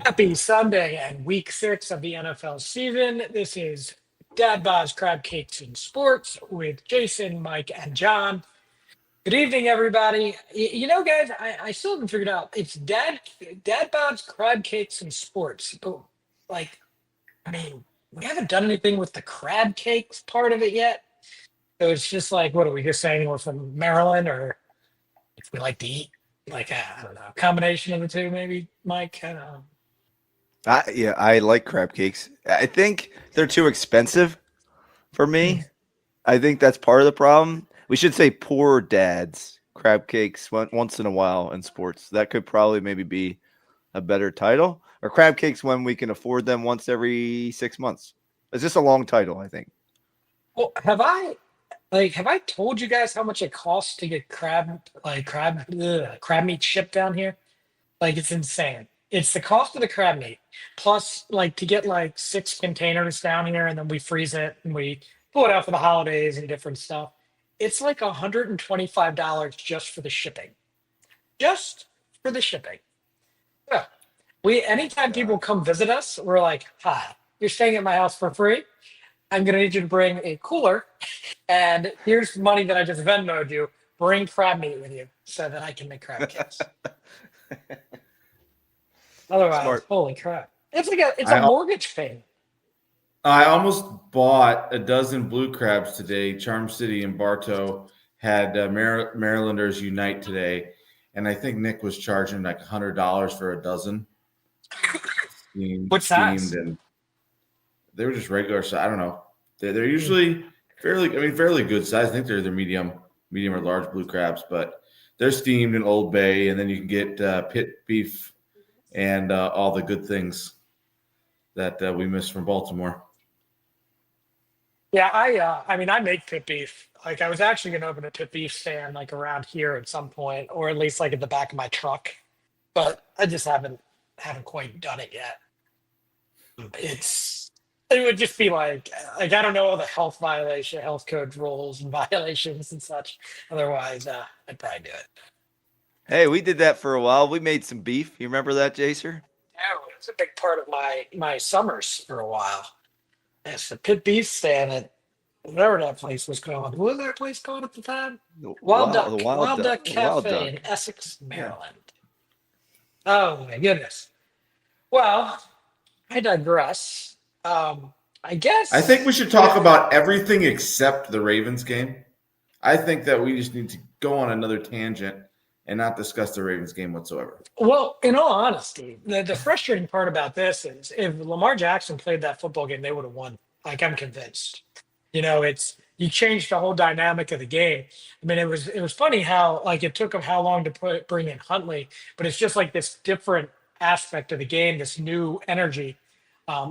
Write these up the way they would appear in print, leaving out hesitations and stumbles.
Happy Sunday and week 6 of the NFL season. This is Dad Bod's Crab Cakes and Sports with Jason, Mike, and John. Good evening, everybody. Guys, I still haven't figured out. It's Dad Bod's Crab Cakes and Sports. But, like, I mean, we haven't done anything with the crab cakes part of it yet. So it's just like, what are we just saying? We're from Maryland, or if we like to eat, like, I don't know, a combination of the two, maybe, Mike? I don't know. I like crab cakes. I think they're too expensive for Hmm. me. I think that's part of the problem. We should say poor dads crab cakes once in a while in sports. That could probably maybe be a better title. Or crab cakes when we can afford them once every 6 months. It's just a long title, I think. Well, have I told you guys how much it costs to get crab meat shipped down here? Like it's insane. It's the cost of the crab meat plus like to get like 6 containers down here and then we freeze it and we pull it out for the holidays and different stuff. It's like $125 just for the shipping. Just for the shipping. Yeah. We anytime people God. come visit us, we're like, hi, you're staying at my house for free. I'm gonna need you to bring a cooler and here's money that I just Venmoed you. Bring crab meat with you so that I can make crab cakes. Otherwise, Smart. holy crap. It's a I mortgage payment. I almost bought a dozen blue crabs today. Charm City and Bartow had Marylanders unite today, and I think Nick was charging like $100 for a dozen, What steamed, size? and they were just regular. So I don't know. They're Hmm. usually fairly good size. I think they're medium or large blue crabs, but they're steamed in Old Bay, and then you can get pit beef and all the good things that we miss from Baltimore. Yeah, I mean I make pit beef. Like I was actually gonna open a pit beef stand like around here at some point, or at least like at the back of my truck. But I just haven't quite done it yet. It's it would just be like I don't know all the health code rules and violations and such. Otherwise, I'd probably do it. Hey, we did that for a while. We made some beef. You remember that, Jaser? Yeah, it's a big part of my summers for a while. It's the pit beef stand at whatever that place was called. What was that place called at the time? The wild Wild duck. Duck The wild Cafe in duck. Essex, Yeah. Maryland. Oh my goodness. Well, I digress. I I think we guess should talk with about everything except the Ravens game. I think that we just need to go on another tangent and not discuss the Ravens game whatsoever. well, in all honesty, the frustrating part about this is if Lamar Jackson played that football game, they would have won. Like I'm convinced. It's you changed the whole dynamic of the game. I mean, it was funny how like it took them how long to bring in Huntley, but it's just like this different aspect of the game, this new energy.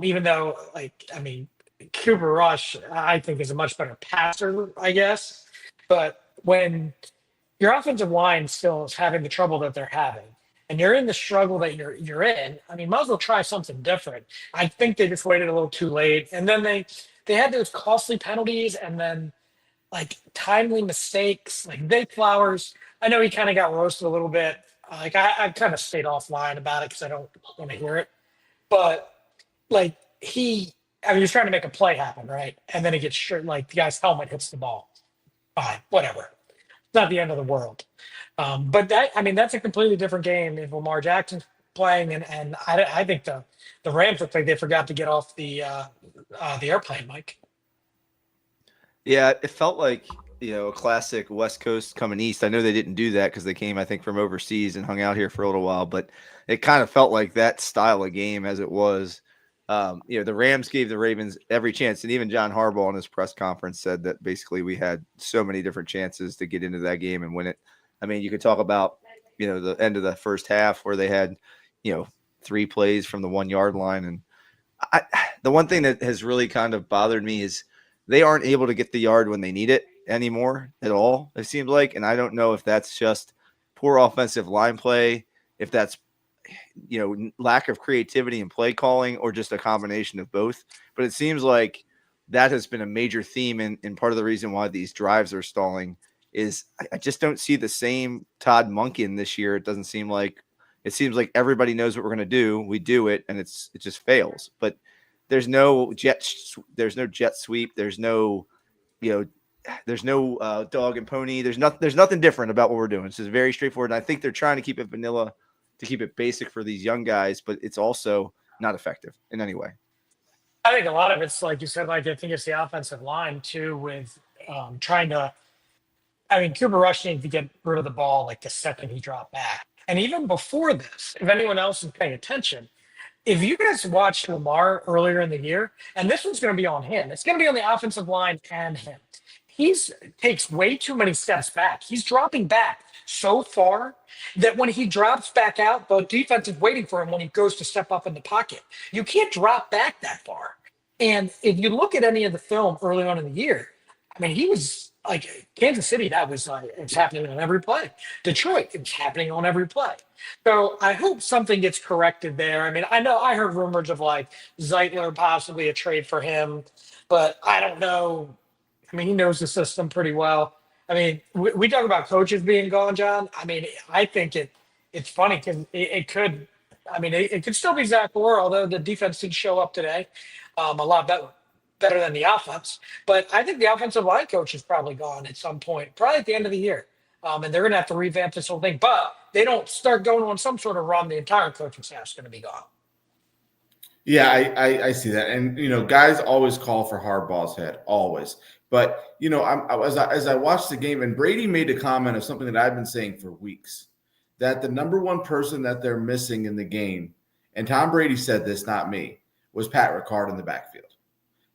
Even though, like, I mean, Cooper Rush, I think is a much better passer, I guess. But when your offensive line still is having the trouble that they're having, and you're in the struggle that you're in. I mean, might as well try something different. I think they just waited a little too late, and then they had those costly penalties, and then like timely mistakes, like Vic Flowers. I know he kind of got roasted a little bit. Like I kind of stayed offline about it because I don't want to hear it. But like I mean, he's trying to make a play happen, right? And then he gets shirt like the guy's helmet hits the ball. Fine, whatever. It's not the end of the world. But I mean, that's a completely different game if Lamar Jackson's playing, and I think the Rams look like they forgot to get off the airplane, Mike. Yeah, it felt like, a classic West Coast coming east. I know they didn't do that because they came, I think, from overseas and hung out here for a little while, but it kind of felt like that style of game as it was. The Rams gave the Ravens every chance, and even John Harbaugh in his press conference said that basically we had so many different chances to get into that game and win it. I mean, you could talk about, the end of the first half where they had, you know, 3 plays from the 1 yard line. And I, the one thing that has really kind of bothered me is they aren't able to get the yard when they need it anymore at all, it seems like. And I don't know if that's just poor offensive line play, if that's, lack of creativity and play calling, or just a combination of both. But it seems like that has been a major theme. And part of the reason why these drives are stalling is I just don't see the same Todd Monken this year. It doesn't seem like, it seems like everybody knows what we're going to do. We do it, and it just fails. But there's no jet sweep. There's no, there's no dog and pony. There's nothing different about what we're doing. It's just very straightforward. And I think they're trying to keep it vanilla, to keep it basic for these young guys, but it's also not effective in any way. I think a lot of it's like you said, like I think it's the offensive line too, with trying to. I mean, Cooper Rush needed to get rid of the ball like the second he dropped back, and even before this, if anyone else is paying attention, if you guys watched Lamar earlier in the year, and this one's going to be on him, it's going to be on the offensive line and him. He's takes way too many steps back. He's dropping back so far that when he drops back out, the defense is waiting for him when he goes to step up in the pocket. You can't drop back that far. And if you look at any of the film early on in the year, I mean, he was like Kansas City, that was like, it's happening on every play. Detroit, it's happening on every play. So I hope something gets corrected there. I mean, I know I heard rumors of like Zeitler possibly a trade for him, but I don't know. I mean, he knows the system pretty well. I mean, we talk about coaches being gone, John. I mean, I think it's funny because it could. I mean, it could still be Zach Orr, although the defense did show up today a lot better than the offense. But I think the offensive line coach is probably gone at some point, probably at the end of the year. And they're going to have to revamp this whole thing. But they don't start going on some sort of run, the entire coaching staff is going to be gone. Yeah, I see that. And, guys always call for Harbaugh's head, always. But, as I watched the game, and Brady made a comment of something that I've been saying for weeks, that the number one person that they're missing in the game, and Tom Brady said this, not me, was Pat Ricard in the backfield.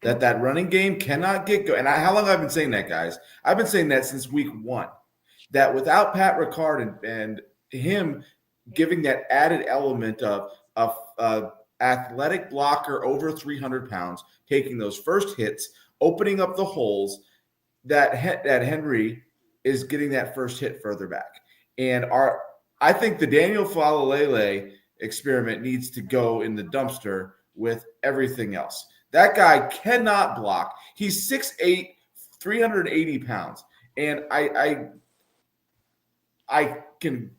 That running game cannot get going. And how long have I been saying that, guys? I've been saying that since week one, that without Pat Ricard and him giving that added element of athletic blocker over 300 pounds, taking those first hits, opening up the holes, that Henry is getting that first hit further back. And I think the Daniel Falalele experiment needs to go in the dumpster with everything else. That guy cannot block. He's 6'8", 380 pounds. And I can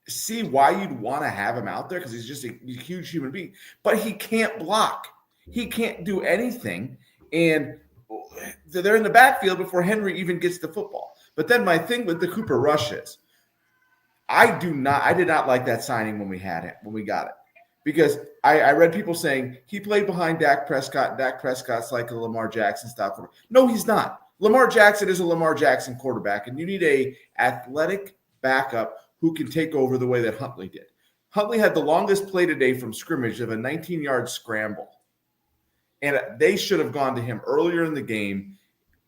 see why you'd want to have him out there because he's just a huge human being. But he can't block. He can't do anything. And they're in the backfield before Henry even gets the football. But then my thing with the Cooper Rush is I did not like that signing when we got it. Because I read people saying he played behind Dak Prescott, and Dak Prescott's like a Lamar Jackson style quarterback. No, he's not. Lamar Jackson is a Lamar Jackson quarterback, and you need a athletic backup who can take over the way that Huntley did. Huntley had the longest play today from scrimmage of a 19-yard scramble. And they should have gone to him earlier in the game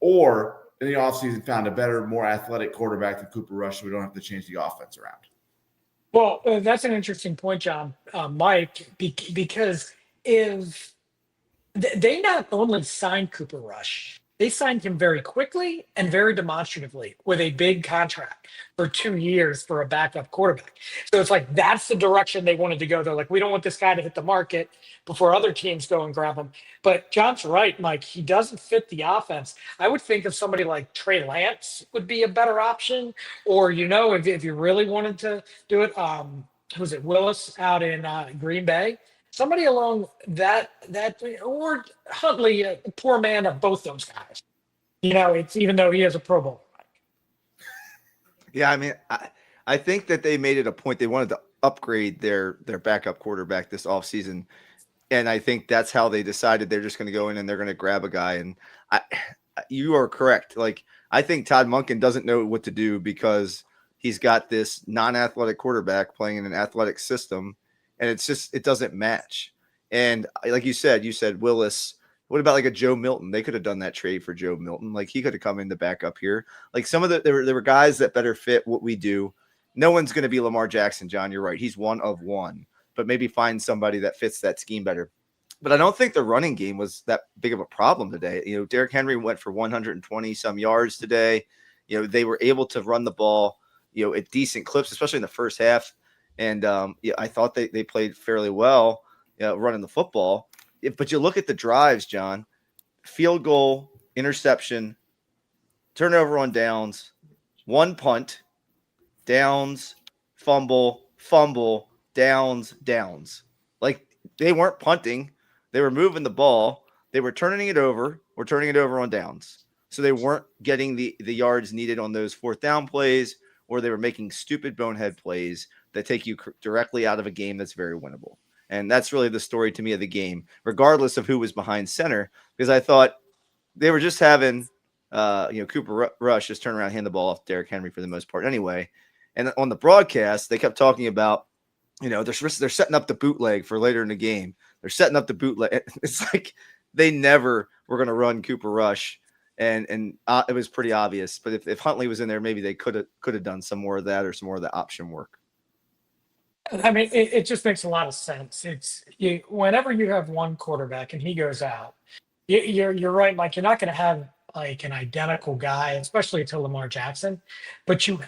or in the offseason found a better, more athletic quarterback than Cooper Rush so we don't have to change the offense around. Well, that's an interesting point, John, Mike, because if they not only signed Cooper Rush, they signed him very quickly and very demonstratively with a big contract for 2 years for a backup quarterback. So it's like that's the direction they wanted to go. They're like, we don't want this guy to hit the market before other teams go and grab him. But John's right, Mike. He doesn't fit the offense. I would think of somebody like Trey Lance would be a better option. Or, if you really wanted to do it, who's it, Willis out in Green Bay? Somebody along that or Huntley, a poor man of both those guys. It's even though he is a Pro Bowl. Yeah, I mean, I think that they made it a point. They wanted to upgrade their backup quarterback this offseason. And I think that's how they decided they're just going to go in and they're going to grab a guy. And you are correct. Like, I think Todd Monken doesn't know what to do because he's got this non-athletic quarterback playing in an athletic system. And it doesn't match. And like you said Willis. What about like a Joe Milton? They could have done that trade for Joe Milton. Like he could have come in the backup here. Like there were guys that better fit what we do. No one's going to be Lamar Jackson, John. You're right. He's one of one. But maybe find somebody that fits that scheme better. But I don't think the running game was that big of a problem today. Derrick Henry went for 120 some yards today. They were able to run the ball, at decent clips, especially in the first half. And I thought they played fairly well running the football. But you look at the drives, John, field goal, interception, turnover on downs, one punt, downs, fumble, downs. Like they weren't punting. They were moving the ball. They were turning it over on downs. So they weren't getting the yards needed on those fourth down plays, or they were making stupid bonehead plays that take you directly out of a game that's very winnable. And that's really the story to me of the game, regardless of who was behind center, because I thought they were just having, Cooper Rush just turn around and hand the ball off to Derrick Henry for the most part anyway. And on the broadcast, they kept talking about, they're setting up the bootleg for later in the game. They're setting up the bootleg. It's like they never were going to run Cooper Rush. And it was pretty obvious. But if Huntley was in there, maybe they could have done some more of that or some more of the option work. I mean, it just makes a lot of sense. Whenever you have one quarterback and he goes out, you're right, Mike. You're not going to have like an identical guy, especially to Lamar Jackson. But you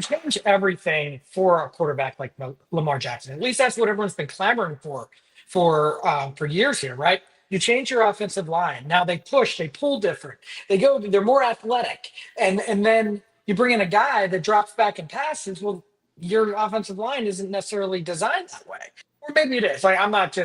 change everything for a quarterback like Lamar Jackson. At least that's what everyone's been clamoring for years here, right? You change your offensive line. Now they pull different. They're more athletic. And then you bring in a guy that drops back and passes. Well, your offensive line isn't necessarily designed that way. Or maybe it is. Like I'm not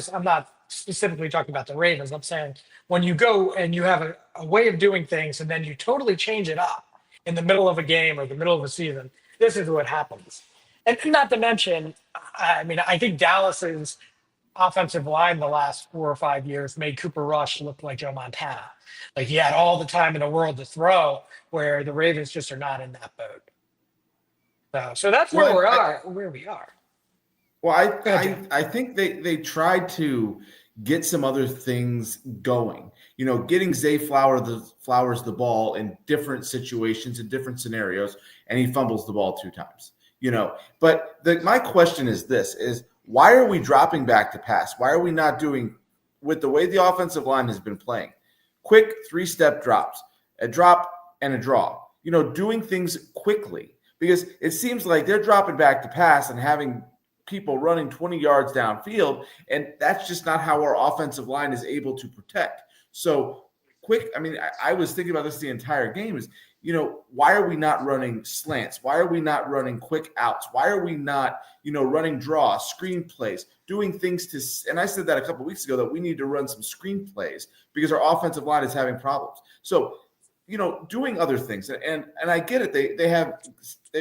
specifically talking about the Ravens. I'm saying when you go and you have a way of doing things and then you totally change it up in the middle of a game or the middle of a season, this is what happens. And not to mention, I mean, I think Dallas's offensive line the last 4 or 5 years made Cooper Rush look like Joe Montana. Like he had all the time in the world to throw, where the Ravens just are not in that boat. So that's where we are. Well, I think they tried to get some other things going. Getting Zay Flowers the ball in different situations, in different scenarios, and he fumbles the ball 2 times. But my question is this: why are we dropping back to pass? Why are we not doing, with the way the offensive line has been playing, quick 3-step drops, a drop and a draw, doing things quickly? Because it seems like they're dropping back to pass and having people running 20 yards downfield, and that's just not how our offensive line is able to protect. So quick, I mean, I was thinking about this the entire game is, why are we not running slants? Why are we not running quick outs? Why are we not, running draws, screen plays, doing things and I said that a couple of weeks ago, that we need to run some screen plays because our offensive line is having problems. So, doing other things. And I get it. They have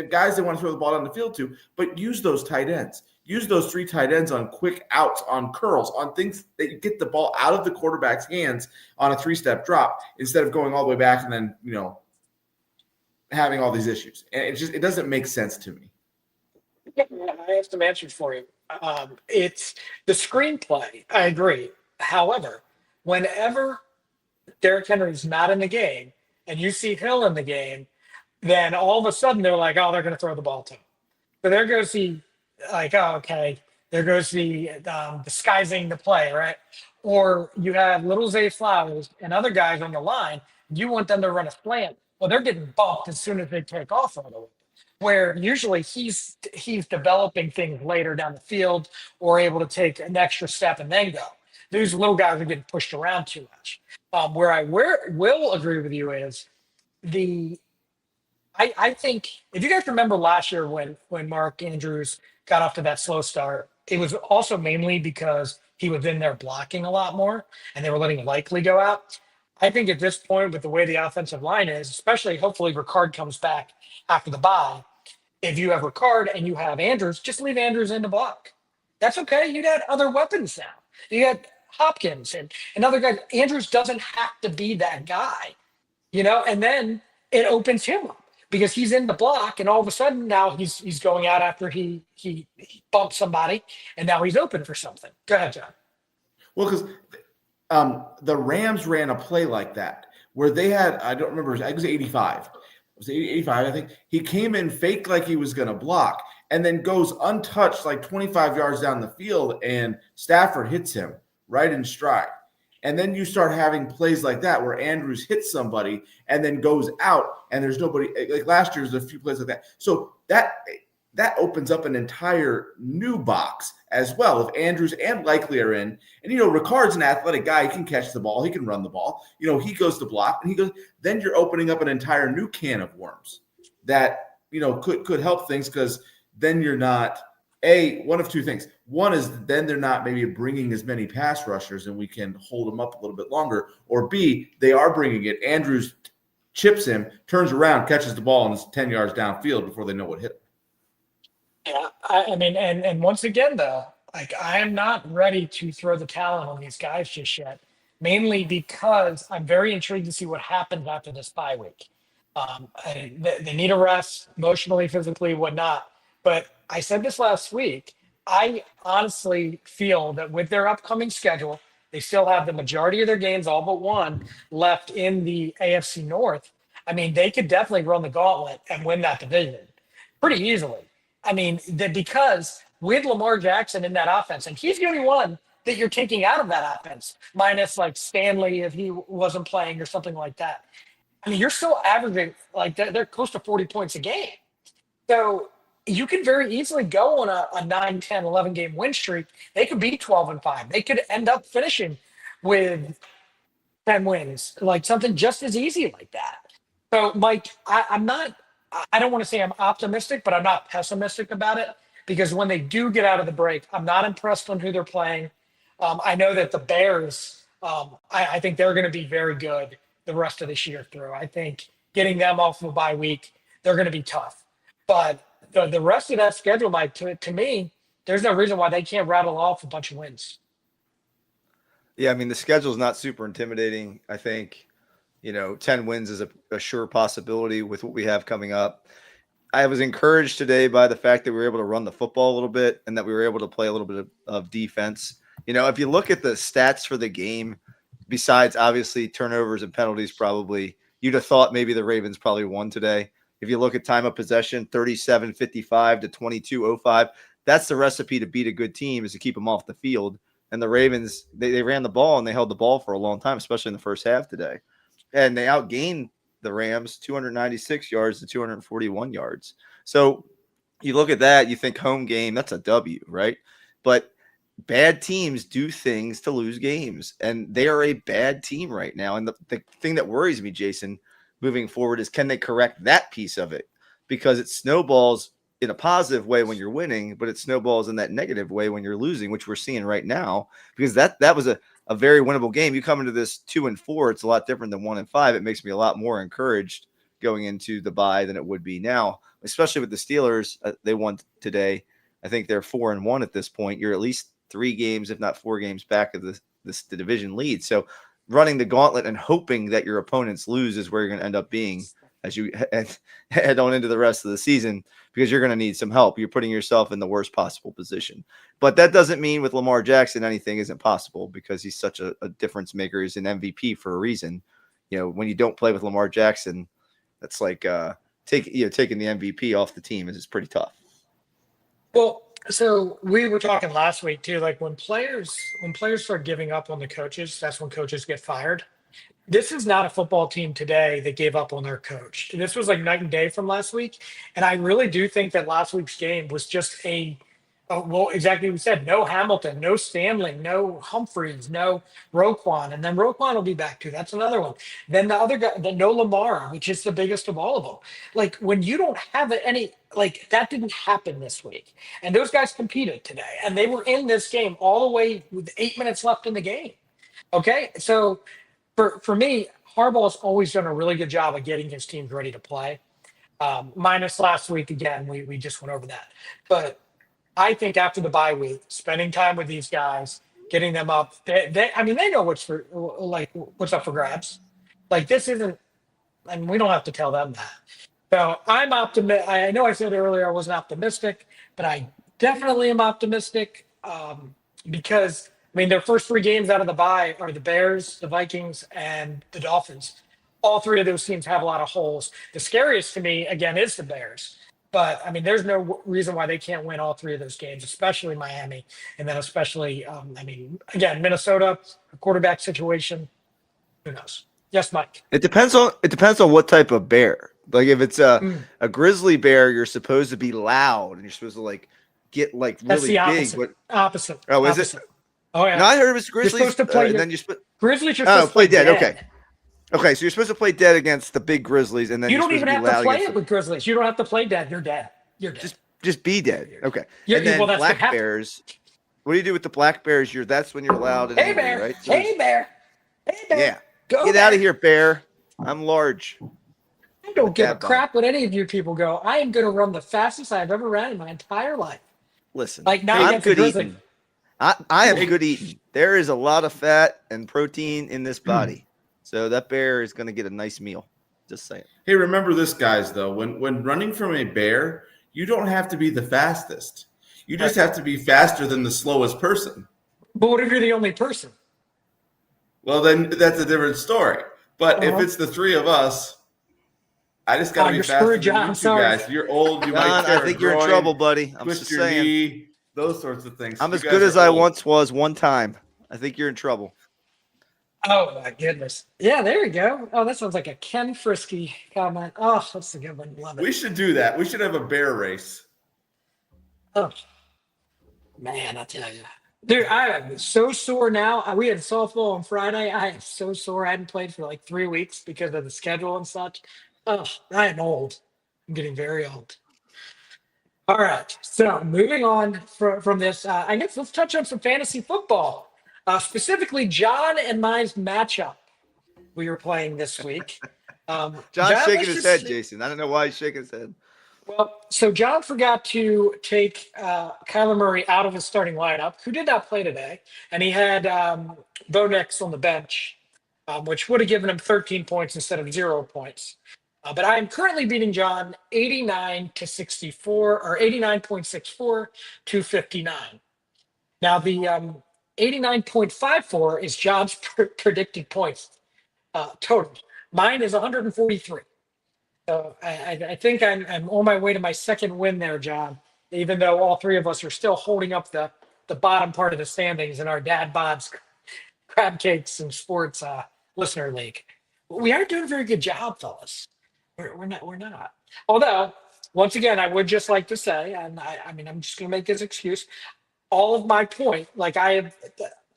guys they want to throw the ball down the field to, but use those tight ends. Use those 3 tight ends on quick outs, on curls, on things that you get the ball out of the quarterback's hands on a 3-step drop instead of going all the way back and then, having all these issues. And it doesn't make sense to me. Yeah, I have some answers for you. It's the screenplay. I agree. However, whenever Derrick Henry's not in the game and you see Hill in the game, then all of a sudden they're like, oh, they're going to throw the ball to him. So there goes there goes the disguising the play, right? Or you have little Zay Flowers and other guys on the line. You want them to run a slant. Well, they're getting bumped as soon as they take off right away. Where usually he's developing things later down the field or able to take an extra step and then go. These little guys are getting pushed around too much. Where I will agree with you is I think if you guys remember last year when Mark Andrews got off to that slow start, it was also mainly because he was in there blocking a lot more and they were letting Likely go out. I think at this point, with the way the offensive line is, especially hopefully Ricard comes back after the bye, if you have Ricard and you have Andrews, just leave Andrews in the block. That's okay. You got other weapons now. You got Hopkins and other guys. Andrews doesn't have to be that guy, and then it opens him up because he's in the block and all of a sudden now he's going out after he bumped somebody and now he's open for something. Go ahead, John. Well, because the Rams ran a play like that where they had, I don't remember, I think it was 85. It was 85, I think. He came in fake like he was going to block and then goes untouched like 25 yards down the field and Stafford hits him right in stride. And then you start having plays like that where Andrews hits somebody and then goes out and there's nobody. Like last year, there's a few plays like that. So that opens up an entire new box as well. If Andrews and Likely are in, and Ricard's an athletic guy, he can catch the ball, he can run the ball. He goes to block, and he goes. Then you're opening up an entire new can of worms that could help things because then you're not one of two things. One is then they're not maybe bringing as many pass rushers and we can hold them up a little bit longer. Or B, they are bringing it. Andrews chips him, turns around, catches the ball, and is 10 yards downfield before they know what hit him. Yeah, I mean, and once again, though, like I am not ready to throw the towel on these guys just yet. Mainly because I'm very intrigued to see what happens after this bye week. They need a rest, emotionally, physically, whatnot. But I said this last week. I honestly feel that with their upcoming schedule, they still have the majority of their games, all but one, left in the AFC North. I mean, they could definitely run the gauntlet and win that division pretty easily. I mean, because with Lamar Jackson in that offense, and he's the only one that you're taking out of that offense, minus like Stanley if he wasn't playing or something like that. I mean, you're still averaging like they're close to 40 points a game. So you could very easily go on a 9, 10, 11 game win streak. They could be 12-5. They could end up finishing with 10 wins, like something just as easy like that. So, Mike, I'm not, I don't want to say I'm optimistic, but I'm not pessimistic about it because when they do get out of the break, I'm not impressed on who they're playing. I know that the Bears, I think they're going to be very good the rest of this year through. I think getting them off of a bye week, they're going to be tough. But the rest of that schedule, Mike, to me, there's no reason why they can't rattle off a bunch of wins. Yeah, I mean, the schedule is not super intimidating. I think, 10 wins is a sure possibility with what we have coming up. I was encouraged today by the fact that we were able to run the football a little bit and that we were able to play a little bit of defense. If you look at the stats for the game, besides obviously turnovers and penalties, probably you'd have thought maybe the Ravens probably won today. If you look at time of possession, 37-55 to 22-05, that's the recipe to beat a good team is to keep them off the field. And the Ravens, they ran the ball and they held the ball for a long time, especially in the first half today. And they outgained the Rams 296 yards to 241 yards. So you look at that, you think home game, that's a W, right? But bad teams do things to lose games, and they are a bad team right now. And the thing that worries me, Jason, moving forward is can they correct that piece of it? Because it snowballs in a positive way when you're winning, but it snowballs in that negative way when you're losing, which we're seeing right now, because that was a very winnable game. You come into this 2-4, it's a lot different than 1-5. It makes me a lot more encouraged going into the bye than it would be now, especially with the Steelers. They won today. I think they're 4-1 at this point. You're at least 3 games, if not 4 games back of the division lead. So running the gauntlet and hoping that your opponents lose is where you're going to end up being as you head on into the rest of the season, because you're going to need some help. You're putting yourself in the worst possible position. But that doesn't mean with Lamar Jackson anything isn't possible, because he's such a difference maker. He's an MVP for a reason. When you don't play with Lamar Jackson, that's like taking the MVP off the team is pretty tough. Well, so we were talking last week too, like when players start giving up on the coaches, that's when coaches get fired. This is not a football team today that gave up on their coach. This was like night and day from last week. And I really do think that last week's game was just well, exactly what you said. No Hamilton, no Stanley, no Humphreys, no Roquan. And then Roquan will be back too. That's another one. Then the other guy, no Lamar, which is the biggest of all of them. Like when you don't have any, like that didn't happen this week. And those guys competed today. And they were in this game all the way with 8 minutes left in the game. Okay. So for me, Harbaugh's always done a really good job of getting his teams ready to play. Minus last week, again, we just went over that. But I think after the bye week, spending time with these guys, getting them up, they know what's up for grabs. Like this isn't, and we don't have to tell them that. So I'm optimistic. I know I said earlier I wasn't optimistic, but I definitely am optimistic because their first 3 games out of the bye are the Bears, the Vikings, and the Dolphins. All 3 of those teams have a lot of holes. The scariest to me, again, is the Bears. But, there's no reason why they can't win all 3 of those games, especially Miami. And then especially, again, Minnesota, a quarterback situation. Who knows? Yes, Mike. It depends on what type of bear. Like if it's a grizzly bear, you're supposed to be loud and you're supposed to get really That's the opposite. Big. Opposite. Oh, is opposite. it? Oh yeah. No, I heard it was Grizzlies. You're supposed to play. And then Grizzlies. You're supposed to play dead. Okay. So you're supposed to play dead against the big Grizzlies, and then you don't even have to play it with Grizzlies. You don't have to play dead. You're dead. You're dead. Just be dead. Okay. Yeah, And then well, that's gonna black happen. bears. What do you do with the black bears? That's when you're loud and Hey angry, bear, right? So hey bear, hey bear, yeah. go Get out of bear. here, bear. I'm large. I I'm a don't give a dad bod. crap what any of you people go. I am going to run the fastest I've ever ran in my entire life. Listen, Like not Hey, I'm against a good grizzly. eating. I am hey, good eating. There is a lot of fat and protein in this body. So that bear is going to get a nice meal. Just saying. hey, remember this, guys, though. When running from a bear, you don't have to be the fastest. You just Right. have to be faster than the slowest person. But what if you're the only person? Well, then that's a different story. But if Uh-huh. it's the three of us, I just got to be You're faster screwed, than John. you two Sorry. guys. You're old. You might John, I tear a think you're in trouble, groin, buddy. I'm twist just your saying. knee, those sorts of things. I'm You as good guys as are I old. once was one time. I think you're in trouble. Oh my goodness. Yeah, there you go. Oh, that sounds like a Ken Frisky comment. Oh, that's a good one. Love We it. should do that. We should have a bear race. Oh man, I tell you. Dude, I am so sore now. We had softball on Friday. I am so sore. I hadn't played for like 3 weeks because of the schedule and such. Oh, I am old. I'm getting very old. All right. So moving on from this, I guess let's touch on some fantasy football. Specifically, John and mine's matchup we were playing this week. John's John, shaking let's his just head, Jason. I don't know why he's shaking his head. well, so John forgot to take Kyler Murray out of his starting lineup, who did not play today, and he had Bo Nix on the bench, which would have given him 13 points instead of 0 points. But I am currently beating John 89 to 64, or 89.64 to 59. Now the 89.54 is John's predicted points total. Mine is 143. So I think I'm on my way to my second win there, John. Even though all three of us are still holding up the bottom part of the standings in our Dad Bod's Crab Cakes and Sports listener league. We aren't doing a very good job, fellas. We're not. Although, once again, I would just like to say, and I mean, I'm just going to make this excuse. All of my point, like I have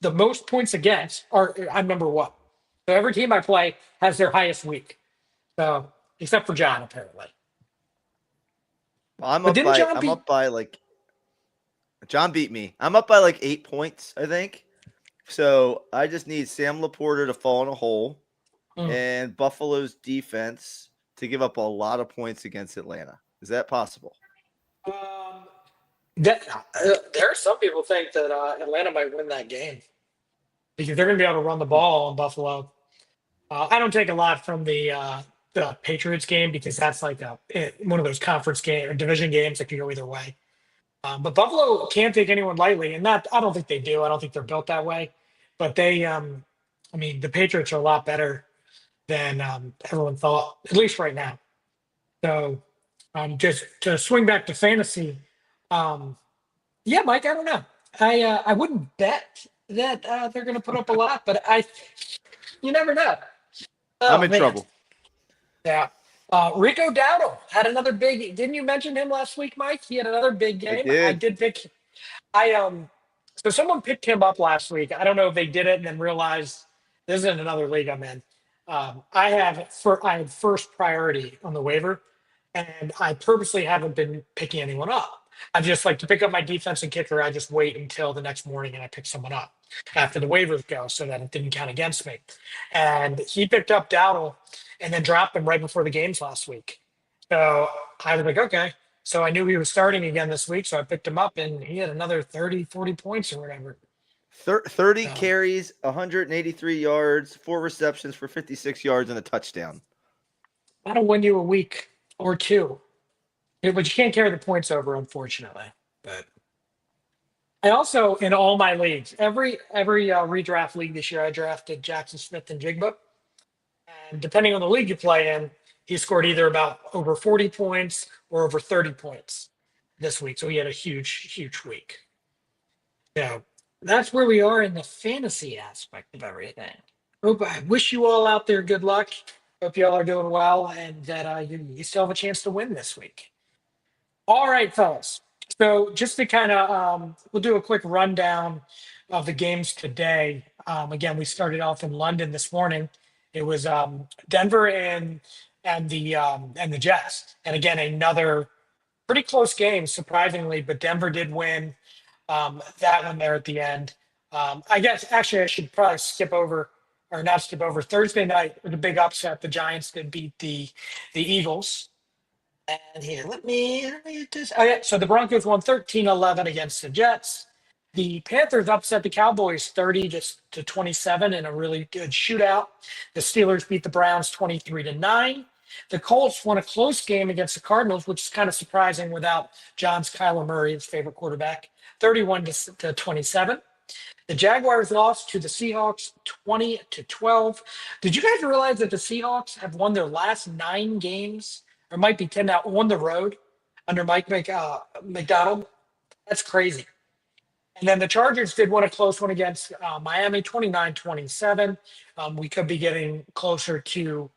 the most points against, are I'm number one. So every team I play has their highest week. So except for John, apparently. Well, But didn't John I'm beat? up by like John beat me. I'm up by like 8 points, I think. So I just need Sam Laporta to fall in a hole Mm. and Buffalo's defense to give up a lot of points against Atlanta. Is that possible? That, there are some people think that Atlanta might win that game because they're going to be able to run the ball in Buffalo. I don't take a lot from the Patriots game because that's like one of those conference game or division games that can go either way. But Buffalo can't take anyone lightly, and that I don't think they do. I don't think they're built that way. But I mean, the Patriots are a lot better than everyone thought, at least right now. So just to swing back to fantasy, um, yeah, Mike, I don't know. I wouldn't bet that they're going to put up a lot, but you never know. I'm Oh in man, trouble. yeah. Rico Dowdle had another big. Didn't you mention him last week, Mike? He had another big I game. I did. did pick. I So someone picked him up last week. I don't know if they did it and then realized this isn't another league I'm in. I had first priority on the waiver, and I purposely haven't been picking anyone up. I just like to pick up my defense and kicker. I just wait until the next morning and I pick someone up after the waivers go so that it didn't count against me. And he picked up Dowdle and then dropped him right before the games last week. So I was like, okay. So I knew he was starting again this week. So I picked him up and he had another 30, 40 points or whatever. 30 So carries, 183 yards, 4 receptions for 56 yards and a touchdown. that'll win you a week or two. Yeah, but you can't carry the points over, unfortunately. But I also, in all my leagues, every redraft league this year, I drafted Jackson Smith and Jigba. And depending on the league you play in, he scored either about over 40 points or over 30 points this week. So he had a huge, huge week. So that's where we are in the fantasy aspect of everything. I wish you all out there good luck. Hope you all are doing well and that you still have a chance to win this week. All right, fellas. So just to kind of, we'll do a quick rundown of the games today. Again, we started off in London this morning. It was Denver and the Jets, and again another pretty close game, surprisingly, but Denver did win that one there at the end. I guess actually I should probably skip over or not skip over Thursday night with a big upset. The Giants did beat the Eagles. And here, let me get this. Oh, yeah. So the Broncos won 13-11 against the Jets. The Panthers upset the Cowboys 30 to 27 in a really good shootout. The Steelers beat the Browns 23-9. The Colts won a close game against the Cardinals, which is kind of surprising without John's Kyler Murray, his favorite quarterback, 31 to 27. The Jaguars lost to the Seahawks 20-12. Did you guys realize that the Seahawks have won their last 9 games, or might be 10 now, on the road under McDonald? That's crazy. And then the Chargers did win a close one against Miami, 29-27. We could be getting closer to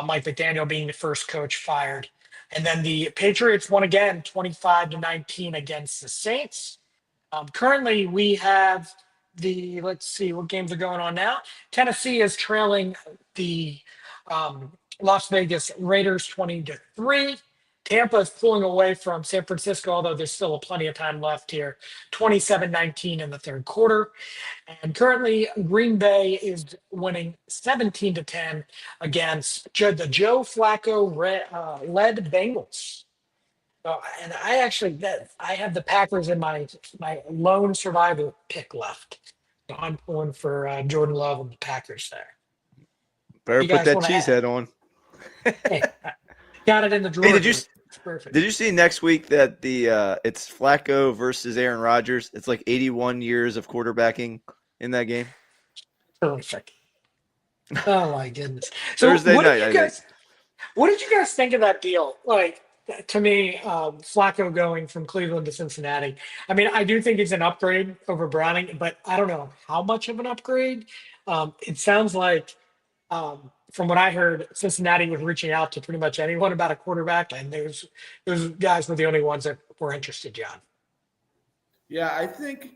Mike McDaniel being the first coach fired. And then the Patriots won again, 25-19 against the Saints. Currently, we have let's see what games are going on now. Tennessee is trailing the Las Vegas Raiders 20-3. Tampa is pulling away from San Francisco, although there's still plenty of time left here, 27-19 in the third quarter. And currently, Green Bay is winning 17-10 against the Joe Flacco led Bengals. And I have the Packers in my lone survivor pick left. So I'm pulling for Jordan Love and the Packers there. Better You put guys that wanna cheese add? head on. Hey, got it in the drawer. Hey, It's perfect. did you see next week that it's Flacco versus Aaron Rodgers? It's like 81 years of quarterbacking in that game. Terrific. Oh my goodness. So Thursday night, I think. what did you guys think of that deal? Like, to me, Flacco going from Cleveland to Cincinnati. I mean, I do think it's an upgrade over Browning, but I don't know how much of an upgrade. It sounds like, from what I heard, Cincinnati was reaching out to pretty much anyone about a quarterback, and those guys were the only ones that were interested, John. Yeah, I think,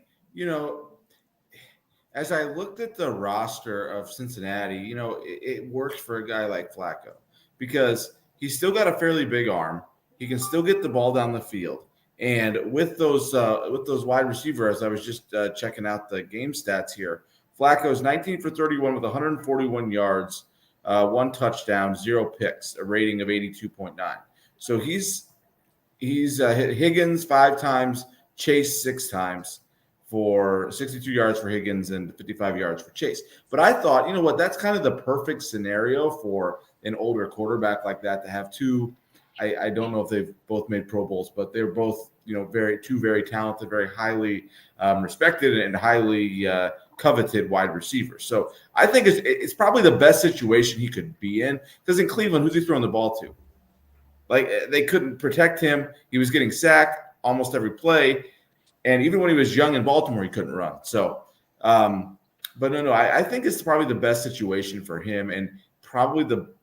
as I looked at the roster of Cincinnati, it works for a guy like Flacco because he's still got a fairly big arm. He can still get the ball down the field. And with those wide receivers, I was just checking out the game stats here. Flacco's 19 for 31 with 141 yards, 1 touchdown, 0 picks, a rating of 82.9. So he's hit Higgins 5 times, Chase 6 times for 62 yards for Higgins and 55 yards for Chase. But I thought, that's kind of the perfect scenario for an older quarterback like that to have two. I don't know if they've both made Pro Bowls, but they're both, two very talented, very highly respected and highly coveted wide receivers. So I think it's probably the best situation he could be in because in Cleveland, who's he throwing the ball to? Like they couldn't protect him. He was getting sacked almost every play. And even when he was young in Baltimore, he couldn't run. So, but no, I think it's probably the best situation for him and probably the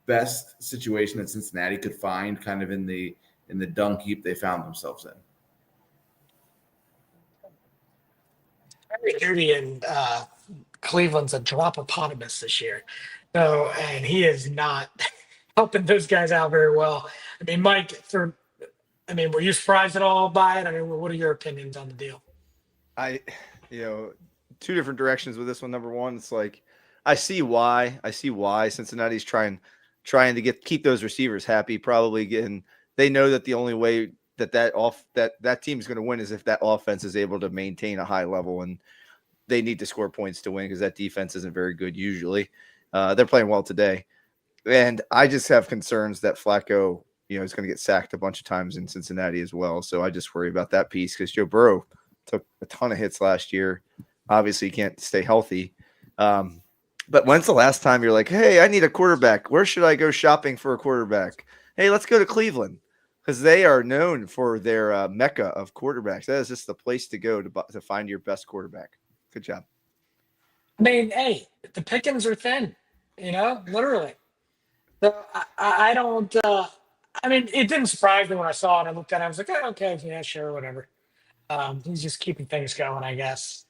best situation that Cincinnati could find kind of in the dung heap they found themselves in. Harry Judy in Cleveland's a dropopotamus this year. So, and he is not helping those guys out very well. I mean, Mike, were you surprised at all by it? I mean, what are your opinions on the deal? Two different directions with this one. Number one, it's like I see why Cincinnati's trying to keep those receivers happy. Probably they know that the only way that team's going to win is if that offense is able to maintain a high level, and they need to score points to win because that defense isn't very good usually. They're playing well today, and I just have concerns that Flacco, is going to get sacked a bunch of times in Cincinnati as well. So I just worry about that piece because Joe Burrow took a ton of hits last year. Obviously, he can't stay healthy. But when's the last time you're like, hey, I need a quarterback. Where should I go shopping for a quarterback? Hey, let's go to Cleveland because they are known for their mecca of quarterbacks. That is just the place to go to find your best quarterback. Good job. I mean, hey, the pickings are thin, literally. So I don't. It didn't surprise me when I saw it. I looked at it. I was like, oh, okay, yeah, sure, whatever. He's just keeping things going, I guess.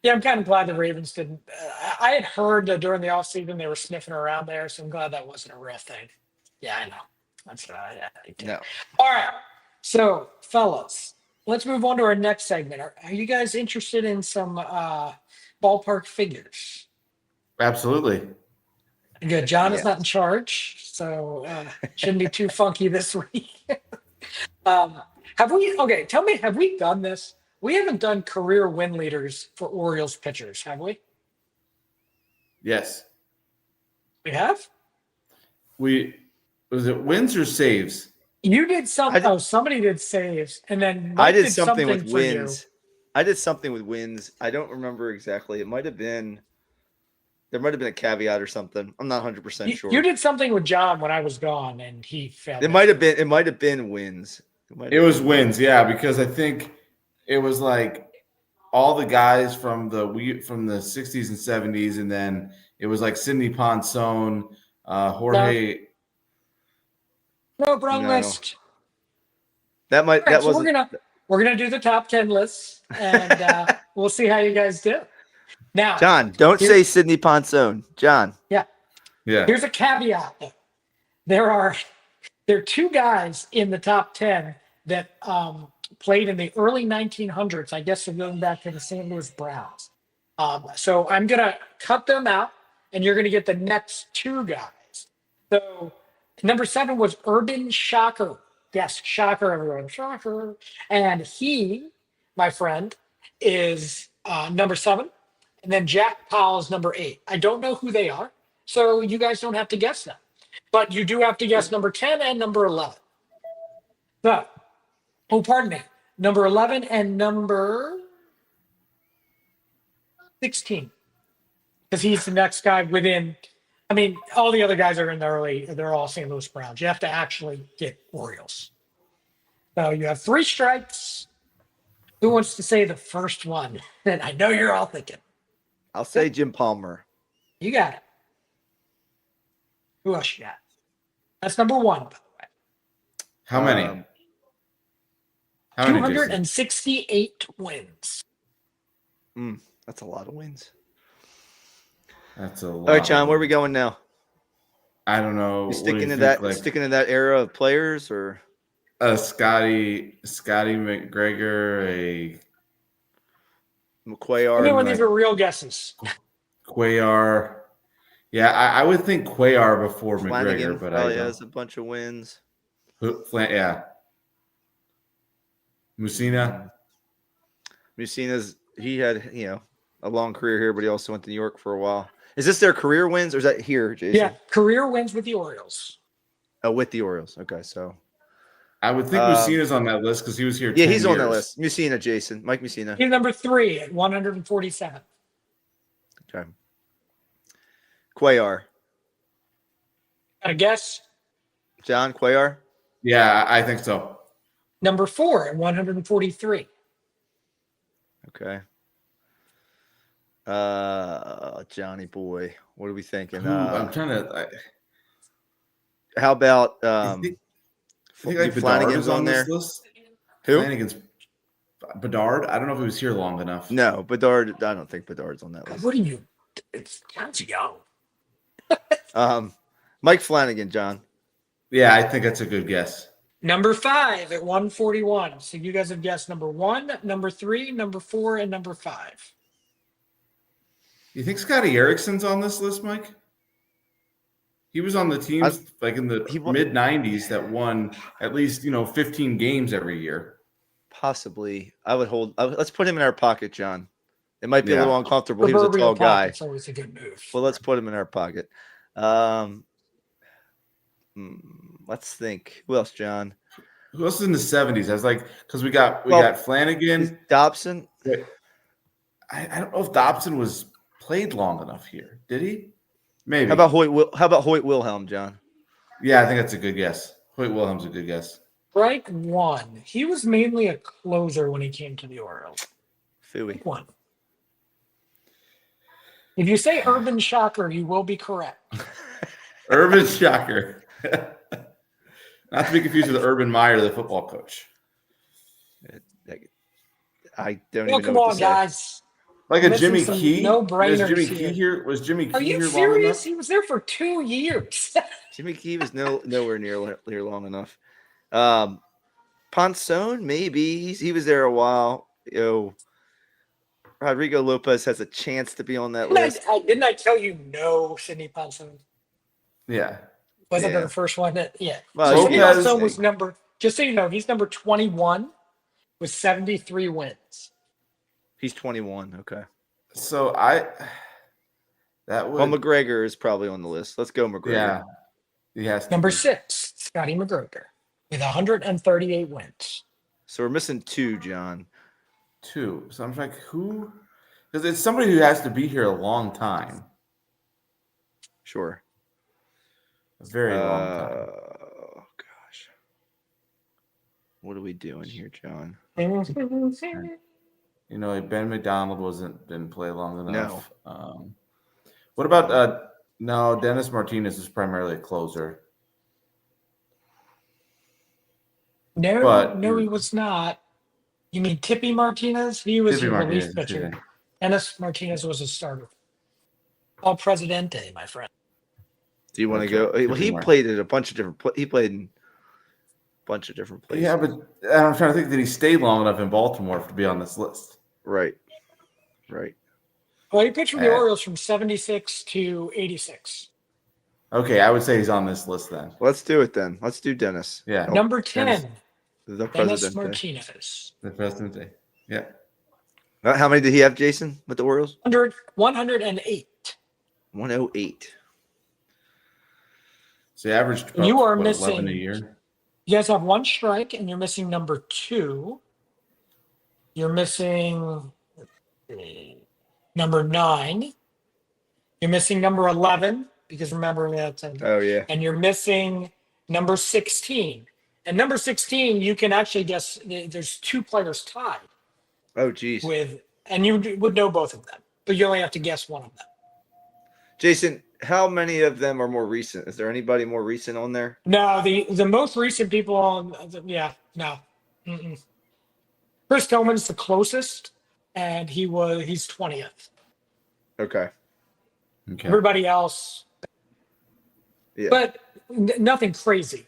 Yeah, I'm kind of glad the Ravens didn't. I had heard that during the offseason they were sniffing around there, so I'm glad that wasn't a real thing. Yeah, I know. That's what I do. No. All right. So, fellas, let's move on to our next segment. Are you guys interested in some ballpark figures? Absolutely. Good. John is Yeah. not in charge, so shouldn't be too funky this week. Have we? Okay, tell me, have we done this? We haven't done career win leaders for Orioles pitchers, have we? Yes. We have. Was it wins or saves? You did some. I did, Oh, somebody did saves, and then I Mike did did something with for you. wins. I did something with wins. I don't remember exactly. It might have been there might have been a caveat or something. I'm not 100% sure. You did something with John when I was gone, and he failed. It might have been wins. It was wins, yeah, because I think it was like all the guys from the 60s and 70s, and then it was like Sidney Ponson, Jorge. No, wrong No. list. That might All right, that so wasn't we're gonna do the top 10 lists, and we'll see how you guys do. Now, John, don't say Sidney Ponson. John. Yeah. Yeah. Here's a caveat, though. There are two guys in the top 10 that played in the early 1900s. I guess they're going back to the St. Louis Browns. So I'm gonna cut them out, and you're gonna get the next two guys. So number 7 was Urban Shocker. Yes, Shocker, everyone. Shocker. And he, my friend, is number 7. And then Jack Powell is number 8. I don't know who they are, so you guys don't have to guess them. But you do have to guess number 10 and number 11. So, pardon me. Number 11 and number 16. Because he's the next guy within. I mean, all the other guys are in the early, they're all St. Louis Browns. You have to actually get Orioles. So you have 3 strikes. Who wants to say the first one? And I know you're all thinking. I'll say Jim Palmer. You got it. Who else you got? That's number 1, by the way. How many? How many, Jason? 268 wins. That's a lot of wins. That's a lot. All right, John, where are we going now? I don't know. You sticking to that sticking to that era of players, or Scotty McGregor, a Cuellar? Anyone, these are real guesses. Cuellar. Yeah, I would think Cuellar before Flanagan McGregor, but probably has a bunch of wins. Yeah. Musina's he had a long career here, but he also went to New York for a while. Is this their career wins, or is that here, Jason? Yeah, career wins with the Orioles. Oh, with the Orioles. Okay, so I would think Musina's on that list because he was here. Yeah, 10 he's on that years. list. Musina, Jason, Mike Musina. He's number 3 at 147. Okay. Cuellar. Got a guess? John Cuellar. Yeah, I think so. Number 4 at 143. Okay. Johnny boy, what are we thinking? I'm trying to. How about I think like Flanagan's on there? List? Who? Flanagan's Bedard. I don't know if he was here long enough. No, Bedard. I don't think Bedard's on that list. What are you? It's John's young. Mike Flanagan, John. Yeah, I think that's a good guess. Number 5 at 141. So you guys have guessed number 1, number 3, number 4, and number 5. You think Scotty Erickson's on this list, Mike? He was on the teams like in the mid '90s that won at least 15 games every year. Possibly, I would hold. Let's put him in our pocket, John. It might be a little uncomfortable. He was a Proverbial tall guy. It's always a good move. Well, let's put him in our pocket. Let's think. Who else, John? Who else is in the '70s? I was like, because we got Flanagan, Dobson. I don't know if Dobson was played long enough here. Did he? Maybe. How about Hoyt Wilhelm, John? Yeah, I think that's a good guess. Hoyt Wilhelm's a good guess. Strike 1. He was mainly a closer when he came to the Orioles. Fooey. 1. If you say Urban Shocker, you will be correct. Urban Shocker. Not to be confused with Urban Meyer, the football coach. I don't Well, even know come what on, to say. guys. Like You're a Jimmy missing some Key? Was no-brainers Jimmy here. Key here? Was Jimmy Are Key you here long serious? enough? He was there for 2 years. Jimmy Key was nowhere near long enough. Ponson, maybe he was there a while. Rodrigo Lopez has a chance to be on that list. Didn't I tell you no, Sidney Ponson? Yeah. Wasn't that Yeah. the first one? Yeah. Well, So Sidney Lopez- Ponson was just so you know, he's number 21 with 73 wins. he's 21. Okay. So that Well, would McGregor is probably on the list. Let's go McGregor. yeah. He has to Number be. 6, Scotty McGregor with 138 wins. So we're missing 2, John. 2. So I'm like, who? Because it's somebody who has to be here a long time. Sure. A very long time. Oh gosh. What are we doing here, John? You know, like Ben McDonald didn't play long enough. What about no, Dennis Martinez is primarily a closer. No, he was not. You mean Tippy Martinez? He was Tippy a relief Martinez, pitcher. yeah. Dennis Martinez was a starter. El Presidente, my friend. Do you want to Okay. go? Well, Could be he more. played at a bunch of different. He played in a bunch of different places. Yeah, but I'm trying to think, did he stay long enough in Baltimore to be on this list? Right. Well, he pitched for the Yeah. Orioles from 76 to 86. Okay, I would say he's on this list then. Let's do it then. Let's do Dennis. Yeah. Number 10, Dennis. The Dennis president. Martinez. The Presidente. Yeah. How many did he have, Jason, with the Orioles? 108. 108. So he averaged about, You are 11 missing- a year. You guys have 1 strike, and you're missing number 2. You're missing number 9. You're missing number 11, because remember that's Oh yeah. and you're missing number 16. And number 16, you can actually guess there's 2 players tied Oh geez. with, and you would know both of them, but you only have to guess one of them. Jason, how many of them are more recent? Is there anybody more recent on there? No, the most recent people on, no. Mm-mm. Chris Tillman's the closest, and he's 20th. Okay. Okay. Everybody else, Yeah. but nothing crazy.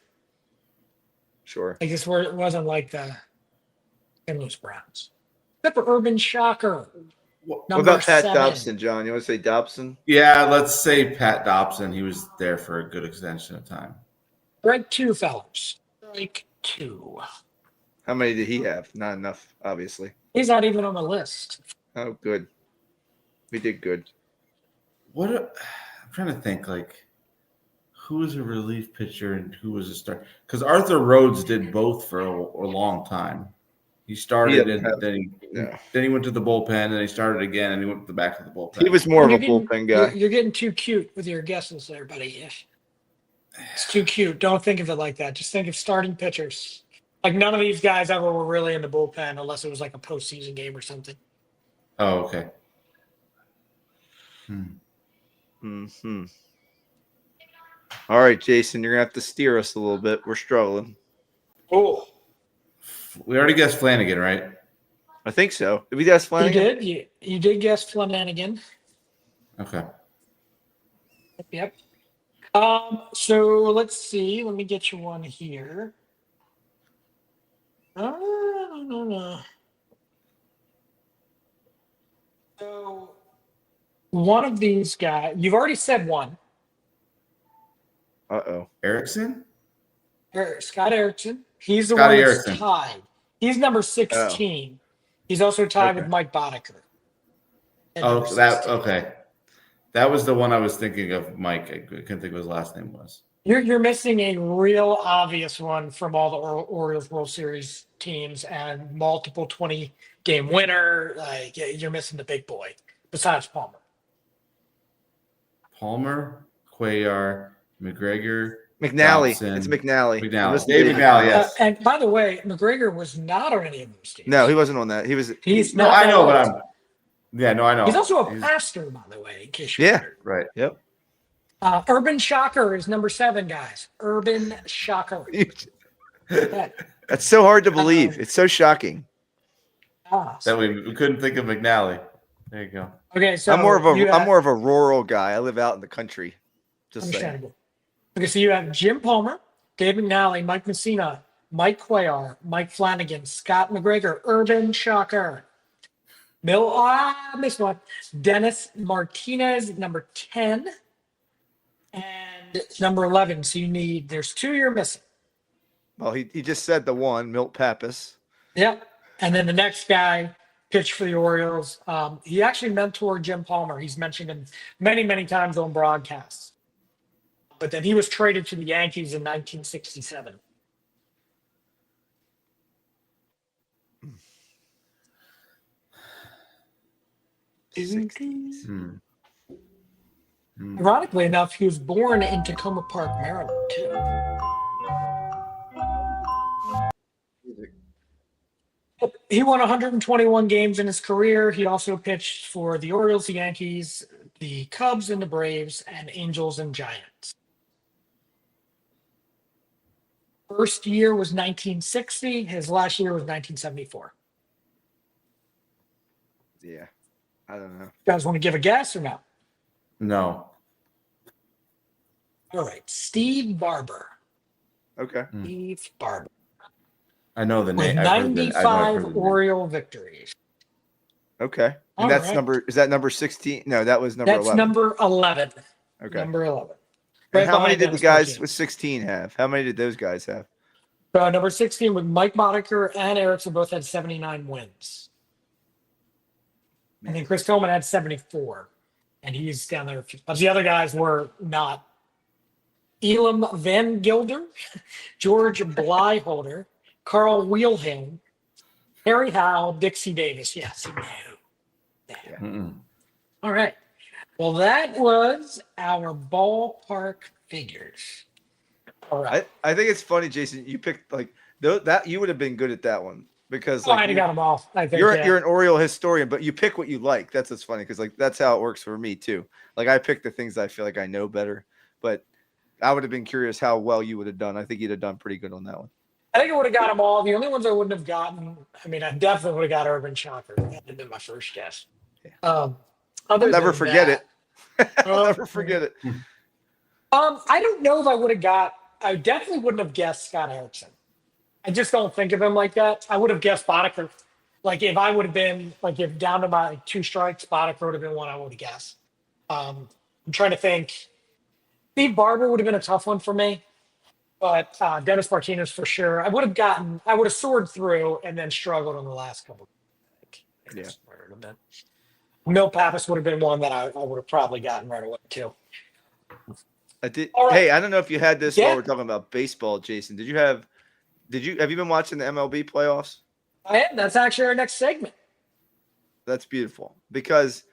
Sure. I guess it wasn't like the St. Louis Browns. Except for Urban Shocker. What What about Pat 7. Dobson, John? You want to say Dobson? Yeah, let's say Pat Dobson. He was there for a good extension of time. Strike 2, fellas. Strike 2. How many did he have? Not enough, obviously. He's not even on the list. Oh, good. We did good. I'm trying to think, like, who was a relief pitcher and who was a starter? Because Arthur Rhodes did both for a long time. He started and then he went to the bullpen, and he started again, and he went back to the bullpen. He was more of a You're getting- bullpen guy. You're getting too cute with your guesses there, buddy. It's too cute. Don't think of it like that. Just think of starting pitchers. Like none of these guys ever were really in the bullpen unless it was like a postseason game or something. Oh, okay. Mm-hmm. All right, Jason, you're gonna have to steer us a little bit. We're struggling. Oh, We already guessed Flanagan, right? I think so. Did we guess you Flanagan? did. You did guess Flanagan. Okay. Yep. So let's see. Let me get you one here. No. So one of these guys, you've already said one. Uh-oh. Erickson? Scott Erickson. He's the Scotty one that's Erickson. tied. He's number 16. He's also tied Okay. with Mike Boddicker. at Oh, number that 16. okay. That was the one I was thinking of, Mike. I couldn't think of what his last name was. You're missing a real obvious one from all the Orioles World Series teams and multiple 20-game winner. Like you're missing the big boy besides Palmer. Palmer, Cuellar, McGregor, McNally. Dobson. It's McNally. McNally. I missed Dave Dave. McNally, yes. And by the way, McGregor was not on any of those teams. No, he wasn't on that. He was. He's No, not I know, that but old. I know. He's also a pastor, by the way, in case you Yeah. wondered. Right. Yep. Urban Shocker is number 7, guys. Urban Shocker. That's so hard to believe. It's so shocking. Ah, That we couldn't think of McNally. There you go. Okay, so I'm more of a you I'm have, more of a rural guy. I live out in the country. Just saying. understandable. Okay, so you have Jim Palmer, Dave McNally, Mike Messina, Mike Cuellar, Mike Flanagan, Scott McGregor, Urban Shocker, I missed one. Dennis Martinez, number 10, and number 11. So there's two you're missing. Well, he just said the one, Milt Pappas. Yep. And then the next guy pitched for the Orioles. He actually mentored Jim Palmer. He's mentioned him many, many times on broadcasts. But then he was traded to the Yankees in 1967. Ironically enough, he was born in Tacoma Park, Maryland, too. He won 121 games in his career. He also pitched for the Orioles, the Yankees, the Cubs, and the Braves, and Angels and Giants. First year was 1960. His last year was 1974. Yeah, I don't know. You guys want to give a guess or no? No. All right, Steve Barber. Okay. Steve Barber. I know the With name. 95 Oriole victories. Okay. All And that's right. is that number 16? No, that was number That's 11. number 11. Okay. Number 11. And how many behind did the Dennis guys Martinez. with 16 have? How many did those guys have? Number 16 with Mike Boddicker and Erickson both had 79 wins. And then Chris Tillman had 74. And he's down there. But the other guys were not. Elam Van Gilder, George Blyholder, Carl Wheelhelm, Harry Howe, Dixie Davis. Yes, he knew. All right. Well, that was our ballpark figures. All right. I think it's funny, Jason. You picked that you would have been good at that one because I'd have got them off. I think you're an Oriole historian, but you pick what you like. That's what's funny because that's how it works for me too. Like I pick the things I feel like I know better, but I would have been curious how well you would have done. I think you'd have done pretty good on that one. I think I would have got them all. The only ones I wouldn't have gotten, I mean, I definitely would have got Urban Shocker. That would have been my first guess. I'll never forget it. I'll never forget it. I don't know if I would have I definitely wouldn't have guessed Scott Erickson. I just don't think of him like that. I would have guessed Boddicker. Like if I would have been, if down to my two strikes, Boddicker would have been one I would have guessed. I'm trying to think. Steve Barber would have been a tough one for me, but Dennis Martinez for sure. I would have soared through and then struggled on the last couple. Yeah. Milt Pappas would have been one that I would have probably gotten right away too. I did. All right. Hey, I don't know if you had this Yeah. while we're talking about baseball, Jason. Have you been watching the MLB playoffs? I am. That's actually our next segment. That's beautiful because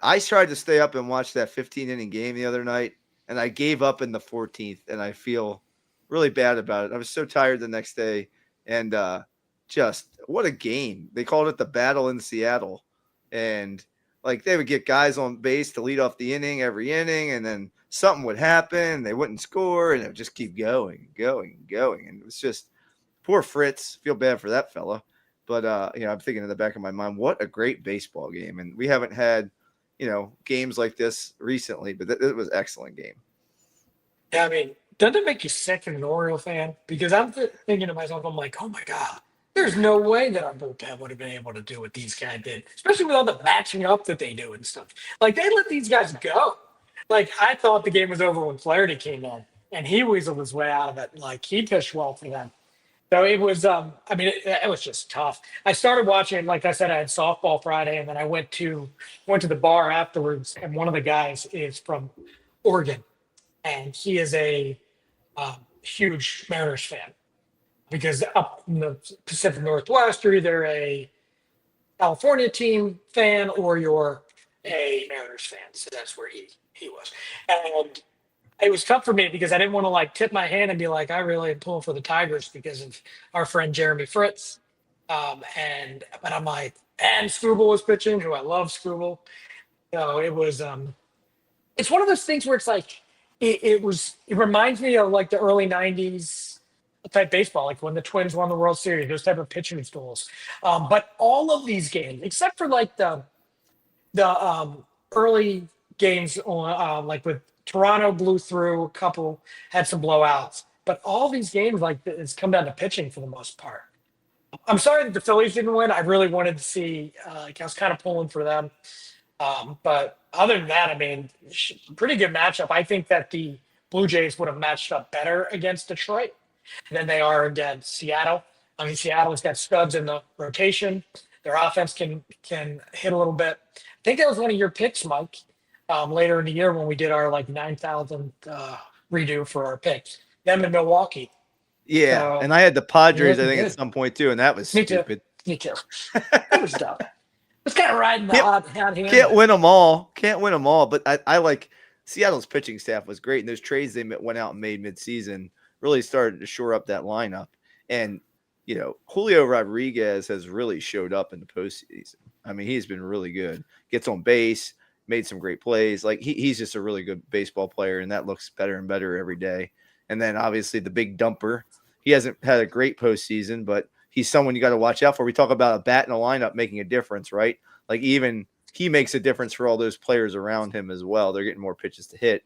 I tried to stay up and watch that 15-inning game the other night, and I gave up in the 14th, and I feel really bad about it. I was so tired the next day, and just what a game. They called it the Battle in Seattle, and they would get guys on base to lead off the inning every inning, and then something would happen, they wouldn't score, and it would just keep going. And it was just poor Fritz. Feel bad for that fella. But, I'm thinking in the back of my mind, what a great baseball game. And we haven't had, games like this recently, but it was an excellent game. Yeah, I mean, doesn't it make you sick as an Oriole fan? Because I'm thinking to myself, I'm like, oh my God, there's no way that our bullpen would have been able to do what these guys did, especially with all the matching up that they do and stuff. They let these guys go. I thought the game was over when Flaherty came in, and he weaseled his way out of it. He pitched well for them. So it was, it was just tough. I started watching, like I said, I had softball Friday, and then I went to the bar afterwards, and one of the guys is from Oregon, and he is a huge Mariners fan because up in the Pacific Northwest, you're either a California team fan or you're a Mariners fan. So that's where he was. And it was tough for me because I didn't want to tip my hand and be like, I really am pulling for the Tigers because of our friend Jeremy Fritz. But I'm like, and Struble was pitching, who I love Struble. So it was, it's one of those things where it's it reminds me of the early 90s type baseball, when the Twins won the World Series, those type of pitching duels. But all of these games, except for the early games on like with Toronto blew through a couple, had some blowouts, but all these games like it's come down to pitching for the most part. I'm sorry that the Phillies didn't win. I really wanted to see. Like I was kind of pulling for them, but other than that, I mean, pretty good matchup. I think that the Blue Jays would have matched up better against Detroit than they are against Seattle. I mean, Seattle's got studs in the rotation. Their offense can hit a little bit. I think that was one of your picks, Mike, later in the year when we did our like 9,000 redo for our picks. Them in Milwaukee. Yeah, So and I had the you're Padres, I looking think, at good. some point too, and that was Me too. stupid. Me too. It was dumb. It's kind of riding the Can't, hot hand. can't win them all. Can't win them all. But I like Seattle's pitching staff was great, and those trades they went out and made midseason really started to shore up that lineup. And Julio Rodriguez has really showed up in the postseason. I mean, he's been really good. Gets on base, made some great plays. Like he's just a really good baseball player, and that looks better and better every day. And then obviously the big dumper. He hasn't had a great postseason, but he's someone you got to watch out for. We talk about a bat in a lineup making a difference, right? Like even he makes a difference for all those players around him as well. They're getting more pitches to hit.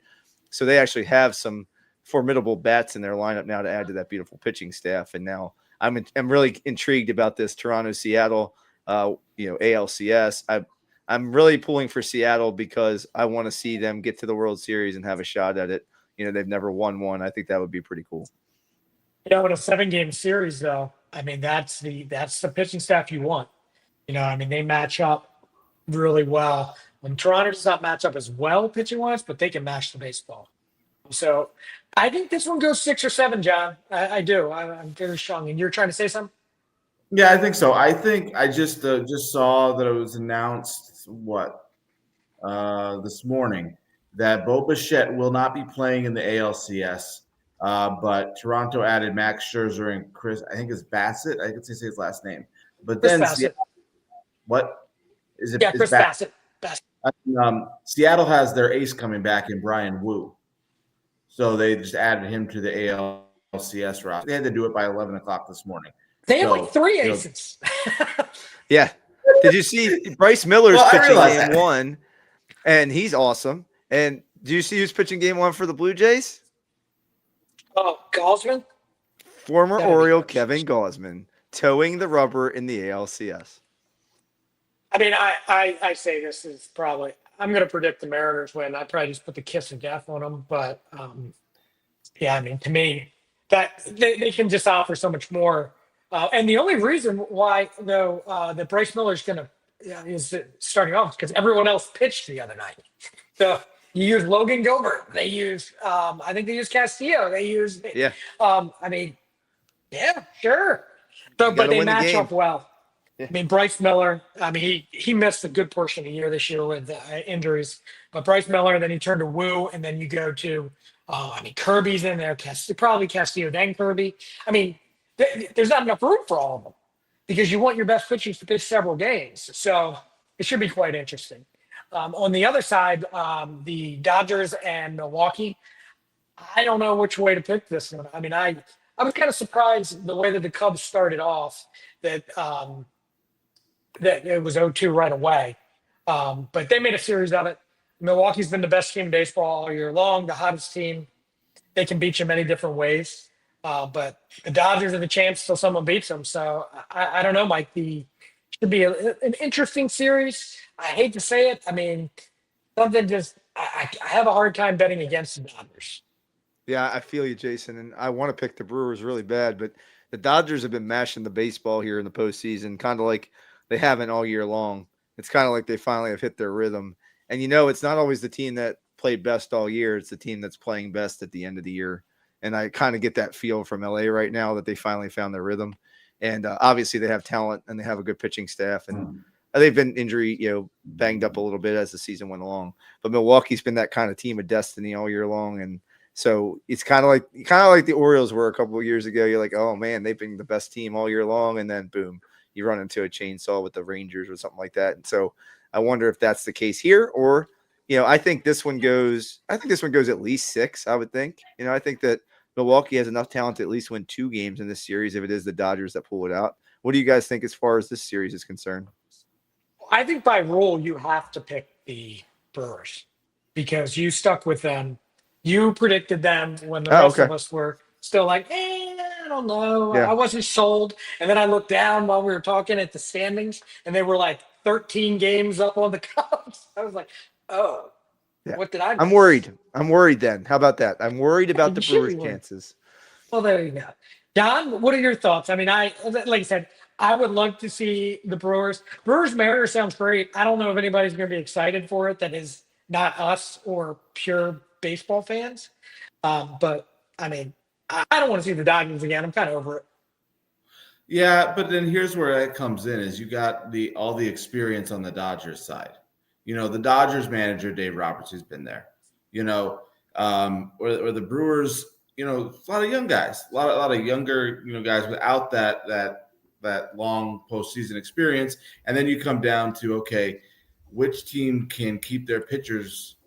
So they actually have some formidable bats in their lineup now to add to that beautiful pitching staff. And now I'm really intrigued about this Toronto Seattle ALCS. I'm really pulling for Seattle because I want to see them get to the World Series and have a shot at it. They've never won one. I think that would be pretty cool. In a 7-game series, though, I mean that's the pitching staff you want. I mean they match up really well. When Toronto does not match up as well pitching wise, but they can match the baseball. So I think this one goes 6 or 7, John. I do. I'm very strong. And you're trying to say something? Yeah, I think so. I think I just saw that it was announced this morning that Bo Bichette will not be playing in the ALCS, but Toronto added Max Scherzer and Chris. I think it's Bassett. I can say his last name, but Chris then Bassett. what is it? Yeah, It's Chris Bassett. Seattle has their ace coming back in Brian Wu, so they just added him to the ALCS roster. They had to do it by 11 o'clock this morning. They have like 3 aces. Yeah. Did you see Bryce Miller's pitching game 1? And he's awesome. And do you see who's pitching game 1 for the Blue Jays? Oh, Gosman? Former Oriole Kevin Gausman towing the rubber in the ALCS. I mean, I say this is probably – I'm going to predict the Mariners win. I probably just put the kiss of death on them. But, yeah, I mean, to me, that they can just offer so much more. And the only reason why, though, that Bryce Miller's going to is starting off because everyone else pitched the other night. So you use Logan Gilbert. They use, I think they use Castillo. They use, I mean, yeah, sure. But they match up well. Yeah. I mean, Bryce Miller, I mean, he missed a good portion of the year this year with injuries. But Bryce Miller, then he turned to Wu, and then you go to, I mean, Kirby's in there, probably Castillo, then Kirby. I mean, there's not enough room for all of them because you want your best pitchers to pitch several games. So it should be quite interesting. On the other side, the Dodgers and Milwaukee, I don't know which way to pick this one. I mean, I was kind of surprised the way that the Cubs started off that it was 0-2 right away. But they made a series of it. Milwaukee's been the best team in baseball all year long, the hottest team. They can beat you many different ways. But the Dodgers are the champs till someone beats them. So I don't know, Mike. Should be an interesting series. I hate to say it. I mean, something just I have a hard time betting against the Dodgers. Yeah, I feel you, Jason, and I want to pick the Brewers really bad, but the Dodgers have been mashing the baseball here in the postseason, kind of like they haven't all year long. It's kind of like they finally have hit their rhythm. And it's not always the team that played best all year. It's the team that's playing best at the end of the year. And I kind of get that feel from LA right now that they finally found their rhythm. And obviously they have talent and they have a good pitching staff. And they've been injury, banged up a little bit as the season went along. But Milwaukee's been that kind of team of destiny all year long. And so it's kind of like the Orioles were a couple of years ago. You're like, oh man, they've been the best team all year long. And then boom, you run into a chainsaw with the Rangers or something like that. And so I wonder if that's the case here, or, I think this one goes at least 6, I would think. I think that Milwaukee has enough talent to at least win 2 games in this series if it is the Dodgers that pull it out. What do you guys think as far as this series is concerned? I think by rule you have to pick the Brewers because you stuck with them. You predicted them when the Oh, rest okay. of us were still like, I don't know. Yeah. I wasn't sold. And then I looked down while we were talking at the standings, and they were like 13 games up on the Cubs. I was like, oh, Yeah. what did I I'm miss? worried. I'm worried then. How about that? I'm worried Yeah, about you the should Brewers' be worried. chances. Well, there you go. Don, what are your thoughts? I mean, like I said, I would love to see the Brewers. Brewers Mariners sounds great. I don't know if anybody's going to be excited for it that is not us or pure baseball fans. But I mean, I don't want to see the Dodgers again. I'm kind of over it. Yeah, but then here's where it comes in: is you got all the experience on the Dodgers side. The Dodgers manager Dave Roberts has been there. Or the Brewers. A lot of young guys, a lot of younger guys without that long postseason experience. And then you come down to, okay, which team can keep their pitchers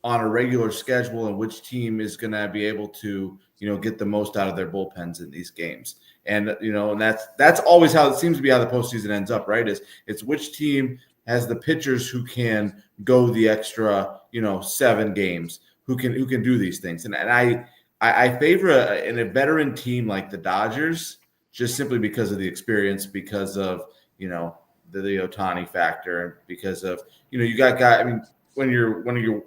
on a regular schedule and which team is going to be able to get the most out of their bullpens in these games. And that's always how it seems to be how the postseason ends up, right? It's which team has the pitchers who can go the extra 7 games, who can do these things. And I favor a veteran team like the Dodgers, just simply because of the experience, because of the Ohtani factor, because of you got guys. I mean, when one of your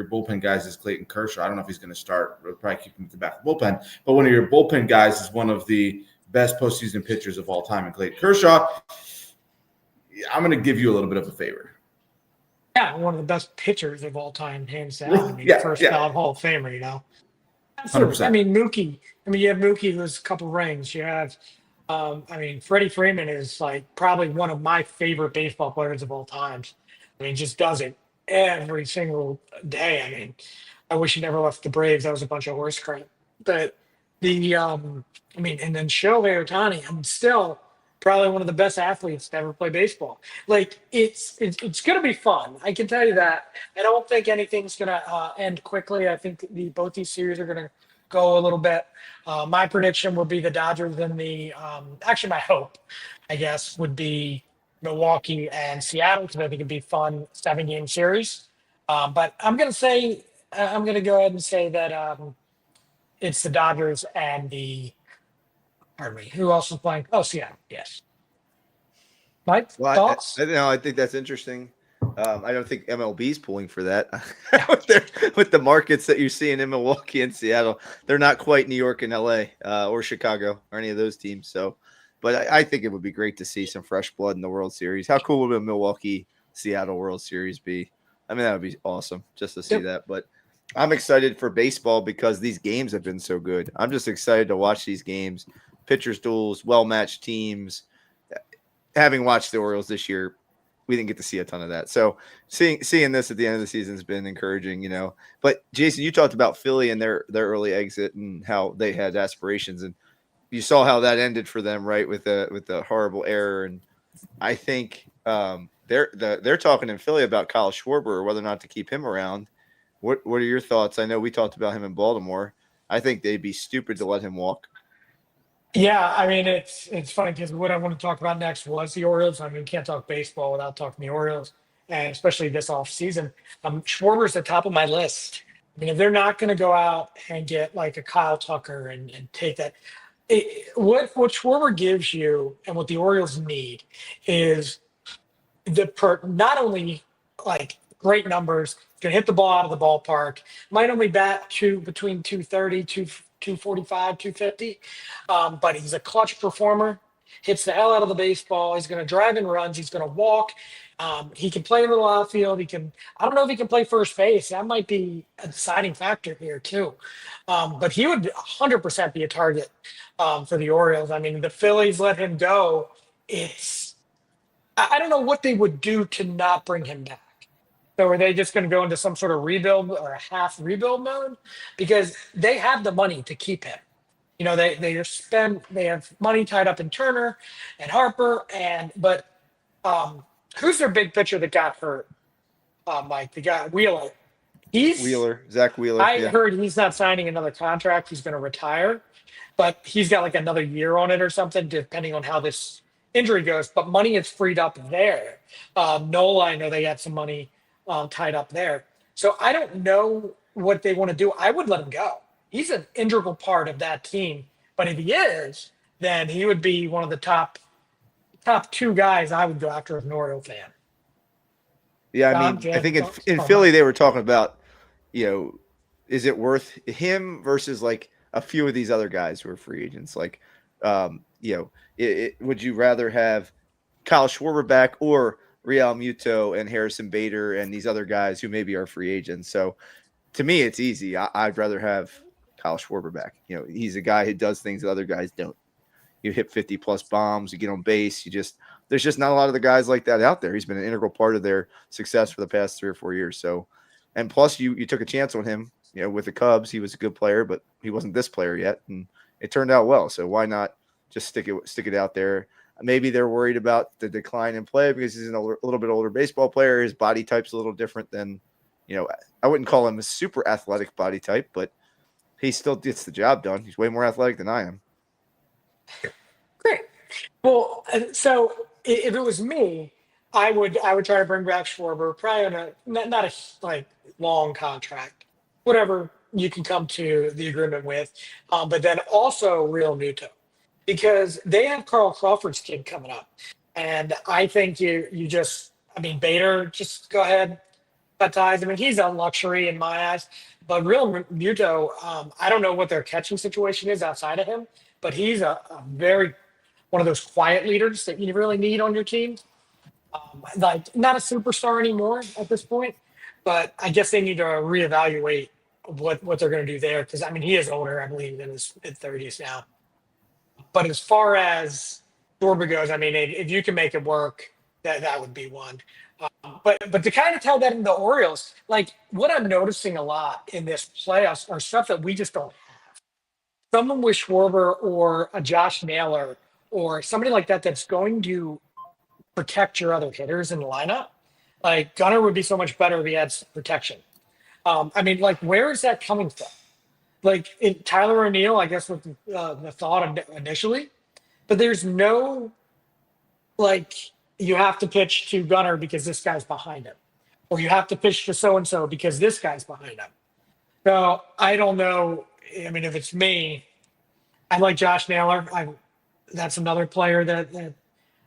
bullpen guys is Clayton Kershaw, I don't know if he's going to start. We'll probably keep him at the back of the bullpen. But one of your bullpen guys is one of the best postseason pitchers of all time in Clayton Kershaw. I'm going to give you a little bit of a favor. Yeah, one of the best pitchers of all time, hands down. I mean, first ballot Hall of Famer. Absolutely. 100%. I mean, Mookie. I mean, you have Mookie who's a couple rings. You have, Freddie Freeman is like probably one of my favorite baseball players of all times. I mean, just does it every single day. I mean, I wish he never left the Braves. That was a bunch of horse crap. But and then Shohei Ohtani, I'm still probably one of the best athletes to ever play baseball. Like it's going to be fun. I can tell you that. I don't think anything's going to end quickly. I think both these series are going to go a little bit. My prediction would be the Dodgers and actually my hope, I guess, would be Milwaukee and Seattle because I think it'd be fun 7-game series. But I'm going to go ahead and say that it's the Dodgers and pardon me, who else is playing? Oh, Seattle. Yes. Mike, Well, thoughts? I think that's interesting. I don't think MLB's pulling for that Yeah. with the markets that you're seeing in Milwaukee and Seattle. They're not quite New York and LA or Chicago or any of those teams. So, but I think it would be great to see some fresh blood in the World Series. How cool would a Milwaukee Seattle World Series be? I mean, that would be awesome just to see that. But I'm excited for baseball because these games have been so good. I'm just excited to watch these games, pitchers duels, well-matched teams. Having watched the Orioles this year, we didn't get to see a ton of that. So seeing this at the end of the season has been encouraging, But Jason, you talked about Philly and their early exit and how they had aspirations, and you saw how that ended for them, right? With the horrible error. And I think they're talking in Philly about Kyle Schwarber, whether or not to keep him around. What are your thoughts? I know we talked about him in Baltimore. I think they'd be stupid to let him walk. Yeah, I mean it's funny because what I want to talk about next was the Orioles. I mean, can't talk baseball without talking the Orioles, and especially this off season. Schwarber's the top of my list. I mean, if they're not going to go out and get like a Kyle Tucker and take that, what Schwarber gives you and what the Orioles need is not only like great numbers, can hit the ball out of the ballpark, might only bat between 230, 245, 250, but he's a clutch performer, hits the hell out of the baseball. He's going to drive in runs. He's going to walk. He can play a little outfield. I don't know if he can play first base. That might be a deciding factor here too. But he would 100% be a target for the Orioles. I mean, the Phillies let him go. I don't know what they would do to not bring him back. So are they just going to go into some sort of rebuild or a half rebuild mode? Because they have the money to keep him. They have money tied up in Turner and Harper, but who's their big pitcher that got hurt? Mike, the guy Wheeler. Zach Wheeler. I heard he's not signing another contract. He's going to retire, but he's got like another year on it or something, depending on how this injury goes, but money is freed up there. Nola, I know they got some money tied up there. So I don't know what they want to do. I would let him go. He's an integral part of that team. But if he is, then he would be one of the top two guys I would go after as an Oriole fan. Yeah, I John, mean, do you I have think thoughts? in Philly they were talking about, is it worth him versus like a few of these other guys who are free agents? Like, would you rather have Kyle Schwarber back or Real Muto and Harrison Bader and these other guys who maybe are free agents? So to me, it's easy. I'd rather have Kyle Schwarber back. He's a guy who does things that other guys don't. You hit 50 plus bombs, you get on base. There's just not a lot of the guys like that out there. He's been an integral part of their success for the past 3 or 4 years. So, and plus you took a chance on him, with the Cubs. He was a good player, but he wasn't this player yet. And it turned out well. So why not just stick it out there? Maybe they're worried about the decline in play because he's a little bit older baseball player. His body type's a little different than, I wouldn't call him a super athletic body type, but he still gets the job done. He's way more athletic than I am. Great. Well, so if it was me, I would try to bring back Schwarber, probably on a not a like long contract, whatever you can come to the agreement with, but then also Real Muto, because they have Carl Crawford's kid coming up, and I think Bader, just go ahead, cut ties. I mean, he's a luxury in my eyes, but Real Muto, I don't know what their catching situation is outside of him, but he's a very one of those quiet leaders that you really need on your team. Like not a superstar anymore at this point, but I guess they need to reevaluate what they're going to do there, because I mean he is older, I believe, in his mid-30s now. But as far as Dorba goes, I mean if you can make it work, that would be one. But to kind of tell that in the Orioles, like what I'm noticing a lot in this playoffs are stuff that we just don't have. Someone with Schwarber or a Josh Naylor or somebody like that that's going to protect your other hitters in the lineup. Like Gunnar would be so much better if he had some protection. I mean, like, where is that coming from? Like Tyler O'Neill, I guess, with the thought initially, but there's no like you have to pitch to Gunnar because this guy's behind him, or you have to pitch to so and so because this guy's behind him. So I don't know. I mean, if it's me, I like Josh Naylor. That's another player that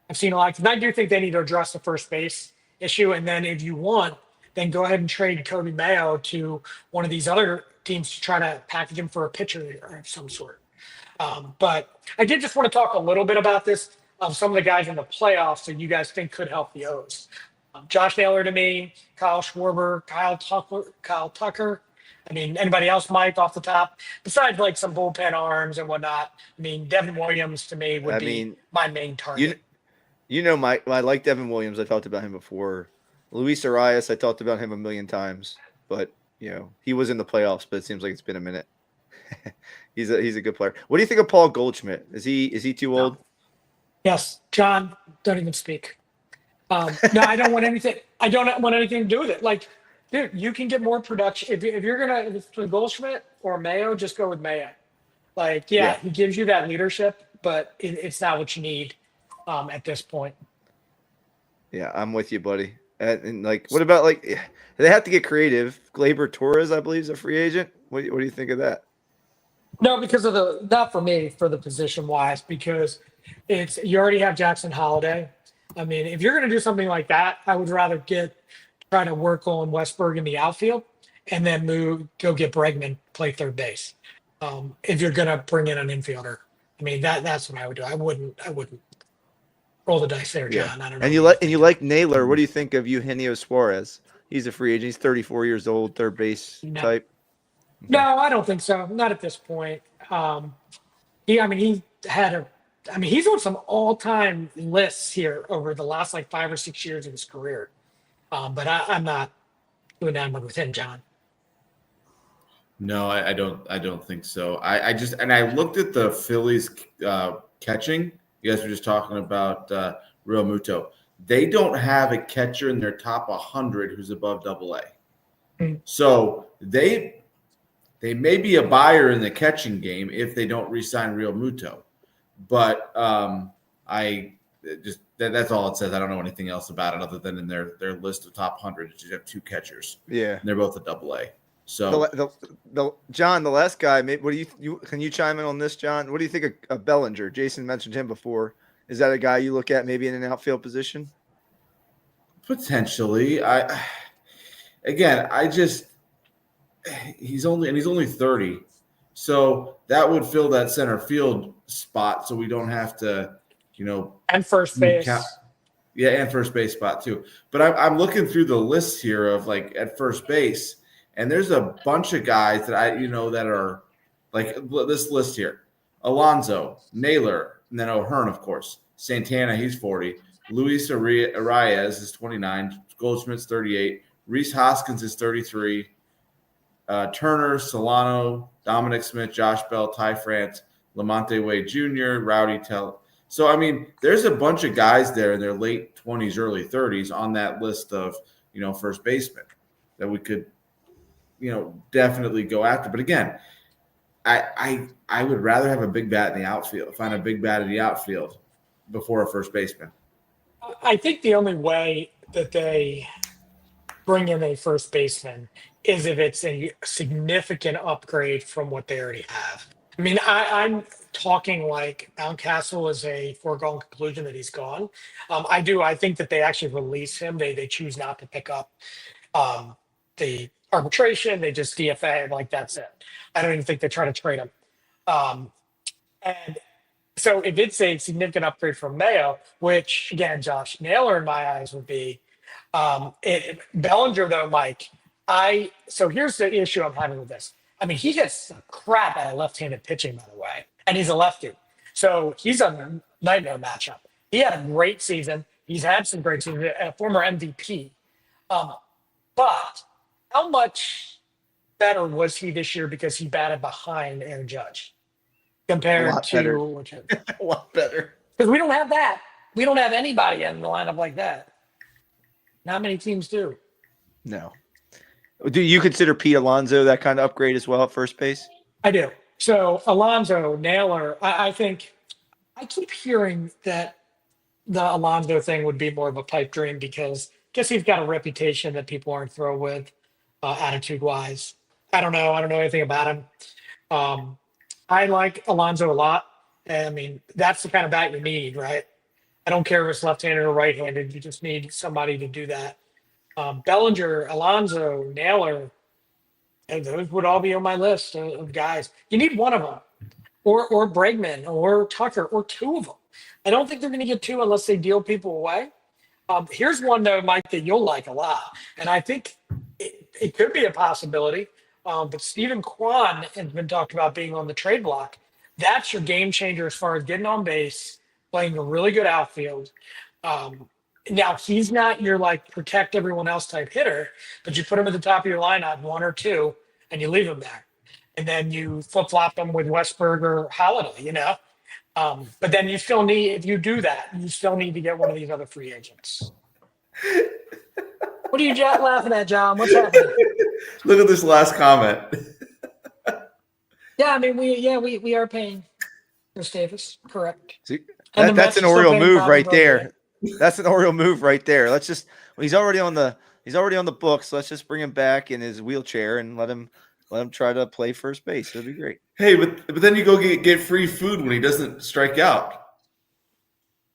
I've seen a lot. And I do think they need to address the first base issue. And then if you want, then go ahead and trade Kobe Mayo to one of these other teams to try to package him for a pitcher of some sort. But I did just want to talk a little bit about this of some of the guys in the playoffs that you guys think could help the O's. Josh Naylor to me, Kyle Schwarber, Kyle Tucker. I mean, anybody else, Mike, off the top, besides like some bullpen arms and whatnot. I mean, Devin Williams to me would be my main target. Mike, I like Devin Williams. I talked about him before. Luis Arias, I talked about him a million times, but he was in the playoffs, but it seems like it's been a minute. He's a good player. What do you think of Paul Goldschmidt? Is he too old? Yes, John, don't even speak. No, I don't want anything. I don't want anything to do with it. Like, dude, you can get more production if it's Goldschmidt or Mayo. Just go with Mayo. Like, yeah. He gives you that leadership, but it's not what you need at this point. Yeah, I'm with you, buddy. And like, what about like they have to get creative? Gleyber Torres, I believe, is a free agent. What do you think of that? No, because of not for me, for the position wise, because you already have Jackson Holiday. I mean, if you're going to do something like that, I would rather try to work on Westberg in the outfield and then go get Bregman, play third base. If you're going to bring in an infielder, I mean, that's what I would do. I wouldn't roll the dice there, John. Yeah. I don't know. And you like Naylor. What do you think of Eugenio Suarez? He's a free agent. He's 34 years old, third base type. Okay. No, I don't think so. Not at this point. He's on some all-time lists here over the last like 5 or 6 years of his career. But I'm not doing that with him, John. No, I don't think so. I looked at the Phillies catching. You guys were just talking about Real Muto. They don't have a catcher in their top 100 who's above AA. So they may be a buyer in the catching game if they don't re-sign Real Muto. But I That's all it says. I don't know anything else about it other than in their list of top 100. You have 2 catchers. Yeah, and they're both a AA. So John, the last guy. What do you can you chime in on this, John? What do you think of Bellinger? Jason mentioned him before. Is that a guy you look at maybe in an outfield position? potentially, he's only 30, so that would fill that center field spot. So we don't have to, And first base. Yeah, and first base spot too. But I'm looking through the list here of like at first base, and there's a bunch of guys that that are like this list here: Alonso, Naylor, and then O'Hearn, of course. Santana, he's 40. Luis Arias is 29. Goldschmidt's 38. Reese Hoskins is 33. Turner, Solano, Dominic Smith, Josh Bell, Ty France, Lamonte Wade Jr., Rowdy Tell. So, I mean, there's a bunch of guys there in their late 20s, early 30s on that list of, first basemen that we could, definitely go after. But again, I would rather have a big bat in the outfield, find a big bat in the outfield before a first baseman. I think the only way that they bring in a first baseman is if it's a significant upgrade from what they already have. I mean, I'm talking like Mountcastle is a foregone conclusion that he's gone. I think that they actually release him. They choose not to pick up the arbitration. They just DFA him, like that's it. I don't even think they try to trade him. And so if it's a significant upgrade from Mayo, which again, Josh Naylor in my eyes would be, Bellinger though, Mike. So here's the issue I'm having with this. I mean, he gets crap out of left-handed pitching, by the way, and he's a lefty, so he's a nightmare matchup. He had a great season. He's had some great seasons. A former MVP, but how much better was he this year because he batted behind Aaron Judge compared to a lot better, because we don't have that. We don't have anybody in the lineup like that. Not many teams do. No. Do you consider Pete Alonso that kind of upgrade as well at first base? I do. So Alonso, Naylor, I think I keep hearing that the Alonso thing would be more of a pipe dream because I guess he's got a reputation that people aren't thrilled with, attitude wise. I don't know. I don't know anything about him. I like Alonso a lot. And I mean, that's the kind of bat you need, right? I don't care if it's left-handed or right-handed. You just need somebody to do that. Bellinger, Alonso, Naylor, and those would all be on my list of guys. You need one of them, or Bregman, or Tucker, or 2 of them. I don't think they're going to get 2 unless they deal people away. Here's one, though, Mike, that you'll like a lot, and I think it could be a possibility. But Stephen Kwan has been talked about being on the trade block. That's your game changer as far as getting on base, playing a really good outfield. Now, he's not your protect everyone else type hitter, but you put him at the top of your lineup, 1 or 2, and you leave him there. And then you flip-flop him with Westberg or Holiday, But then you still need, if you do that, you still need to get one of these other free agents. What are you laughing at, John? What's happening? Look at this last comment. Yeah, I mean, we are paying Chris Davis, correct. See, that's an Oriole move right there. That's an Oriole move right there. He's already on the books. Let's just bring him back in his wheelchair and let him try to play first base. That'd be great. Hey, but then you go get free food when he doesn't strike out.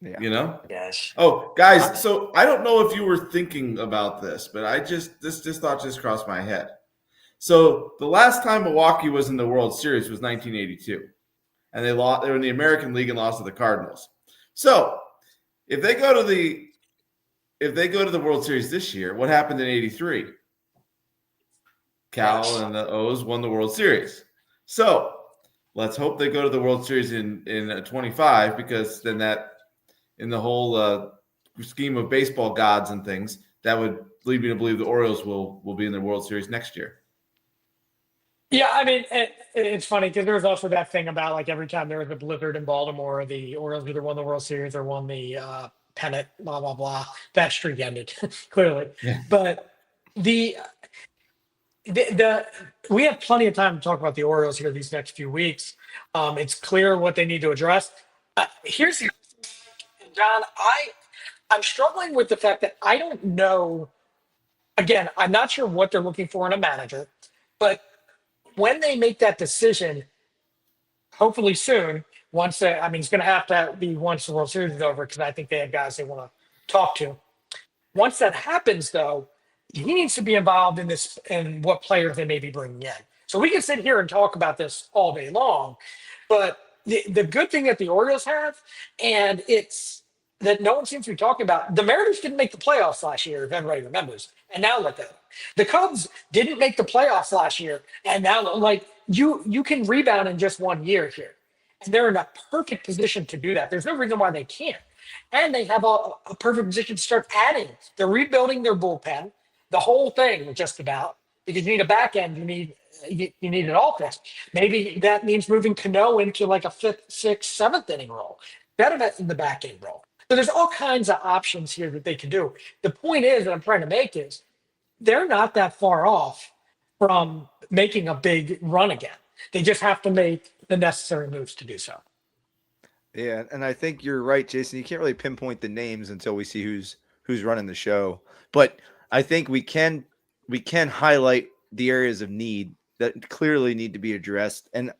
Yeah. Yes. Oh, guys, so I don't know if you were thinking about this, but this thought just crossed my head. So the last time Milwaukee was in the World Series was 1982, and they were in the American League and lost to the Cardinals. So if they go to the World Series this year, what happened in '83? Cal and the O's won the World Series. So let's hope they go to the World Series in 25, because then that, in the whole scheme of baseball gods and things, that would lead me to believe the Orioles will be in the World Series next year. Yeah, I mean, it's funny because there was also that thing about every time there was a blizzard in Baltimore, the Orioles either won the World Series or won the pennant, blah, blah, blah. That streak ended, clearly. Yeah. But we have plenty of time to talk about the Orioles here these next few weeks. It's clear what they need to address. Here's the John, I'm struggling with the fact that I don't know. Again, I'm not sure what they're looking for in a manager, but when they make that decision, hopefully soon, I mean, it's going to have to be once the World Series is over because I think they have guys they want to talk to. Once that happens, though, he needs to be involved in this and what players they may be bringing in. So we can sit here and talk about this all day long, but the good thing that the Orioles have, and it's that no one seems to be talking about, the Mariners didn't make the playoffs last year, if everybody remembers, and now look at them. The Cubs didn't make the playoffs last year, and now like you can rebound in just 1 year here, and they're in a perfect position to do that. There's no reason why they can't, and they have a perfect position to start adding. They're rebuilding their bullpen, the whole thing, just about, because you need a back end, you need an offense. Maybe that means moving Cano into like a fifth, sixth, seventh inning role, better in the back end role. So there's all kinds of options here that they can do. The point is that I'm trying to make is they're not that far off from making a big run again. They just have to make the necessary moves to do so. Yeah, and I think you're right, Jason. You can't really pinpoint the names until we see who's running the show. But I think we can highlight the areas of need that clearly need to be addressed. And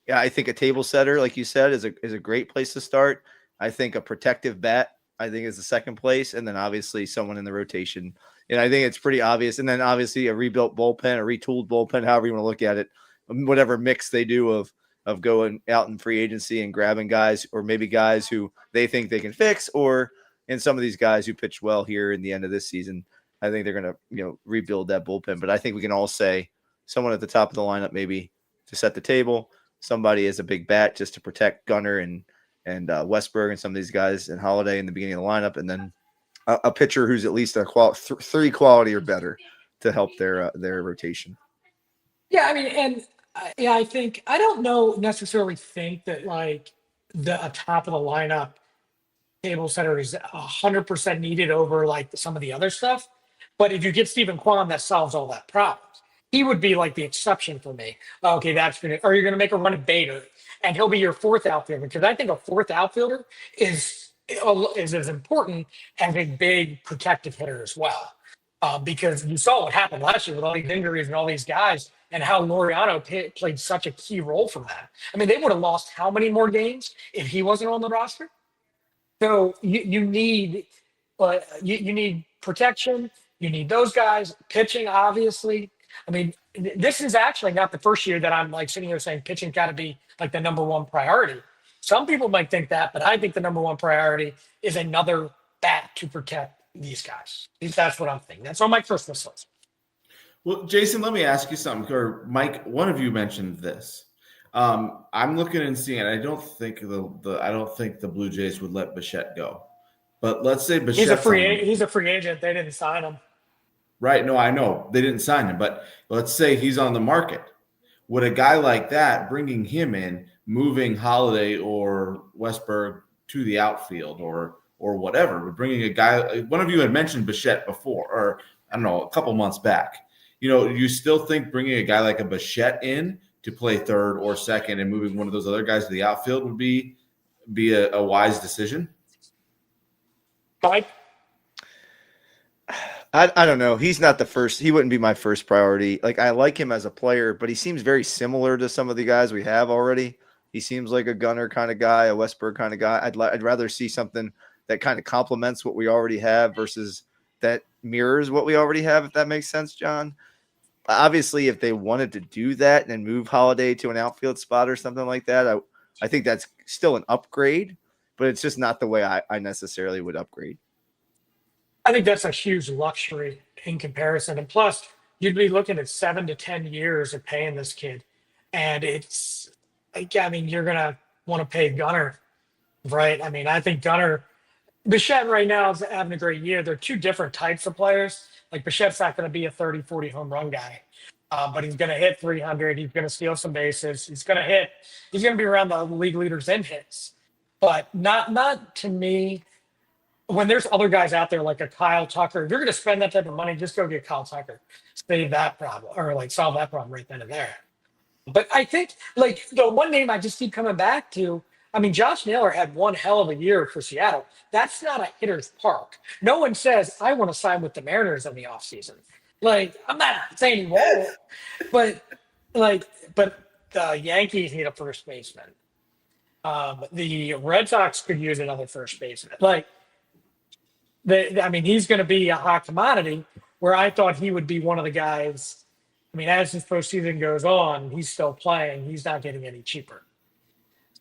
yeah, I think a table setter, like you said, is a great place to start. I think a protective bat, I think, is the second place, and then obviously someone in the rotation. And I think it's pretty obvious. And then obviously a rebuilt bullpen, a retooled bullpen, however you want to look at it, whatever mix they do of going out in free agency and grabbing guys, or maybe guys who they think they can fix, or in some of these guys who pitched well here in the end of this season. I think they're going to, rebuild that bullpen. But I think we can all say someone at the top of the lineup, maybe to set the table, somebody as a big bat just to protect Gunnar and Westberg and some of these guys, and Holiday in the beginning of the lineup, and then a pitcher who's at least three quality or better to help their rotation. Yeah, I mean, and I think I don't necessarily think that like the top of the lineup table setter is 100% needed over like some of the other stuff. But if you get Stephen Kwan, that solves all that problems. He would be like the exception for me. Okay, or you're going to make a run at Bader, and he'll be your fourth outfielder, because I think a fourth outfielder is as important as a big protective hitter as well. Because you saw what happened last year with all these injuries and all these guys, and how Laureano played such a key role for that. I mean, they would have lost how many more games if he wasn't on the roster? So you need you need protection. You need those guys. Pitching, obviously. I mean, this is actually not the first year that I'm like sitting here saying pitching got to be like the number one priority. Some people might think that, but I think the number one priority is another bat to protect these guys. At least that's what I'm thinking. That's on my Christmas list. Well, Jason, let me ask you something. Or Mike, one of you mentioned this. I'm looking and seeing. I don't think the Blue Jays would let Bichette go. But let's say Bichette. He's a free agent. They didn't sign him. Right. No, I know they didn't sign him. But let's say he's on the market. Would a guy like that, bringing him in, moving Holiday or Westberg to the outfield or whatever, bringing a guy? One of you had mentioned Bichette before, or I don't know, a couple months back. You still think bringing a guy like a Bichette in to play third or second and moving one of those other guys to the outfield would be a wise decision? Mike? I don't know. He's not the first. He wouldn't be my first priority. Like, I like him as a player, but he seems very similar to some of the guys we have already. He seems like a Gunner kind of guy, a Westberg kind of guy. I'd rather see something that kind of complements what we already have versus that mirrors what we already have, if that makes sense, John. Obviously, if they wanted to do that and move Holiday to an outfield spot or something like that, I think that's still an upgrade, but it's just not the way I necessarily would upgrade. I think that's a huge luxury in comparison. And plus, you'd be looking at 7 to 10 years of paying this kid. And it's, I mean, you're going to want to pay Gunner, right? I mean, I think Bichette right now is having a great year. They're two different types of players. Like, Bichette's not going to be a 30, 40 home run guy, but he's going to hit 300. He's going to steal some bases. He's going to be around the league leaders in hits, but not to me. When there's other guys out there like a Kyle Tucker, if you're going to spend that type of money, just go get Kyle Tucker, save that problem, or like solve that problem right then and there. But I think like the one name I just keep coming back to, I mean, Josh Naylor had one hell of a year for Seattle. That's not a hitter's park. No one says, I want to sign with the Mariners in the offseason. Like, I'm not saying he won't, but but the Yankees need a first baseman. The Red Sox could use another first baseman. I mean, he's going to be a hot commodity where I thought he would be one of the guys. I mean, as his postseason goes on, he's still playing. He's not getting any cheaper.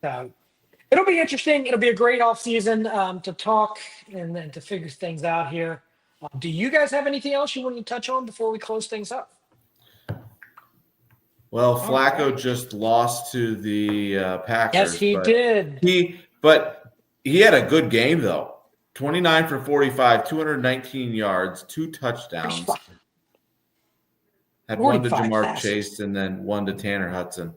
So it'll be interesting. It'll be a great offseason to talk and to figure things out here. Do you guys have anything else you want to touch on before we close things up? Well, Flacco just lost to the Packers. Yes, he did. But he had a good game, though. 29 for 45, 219 yards, 2 touchdowns. Had one to Jamar Chase and then one to Tanner Hudson.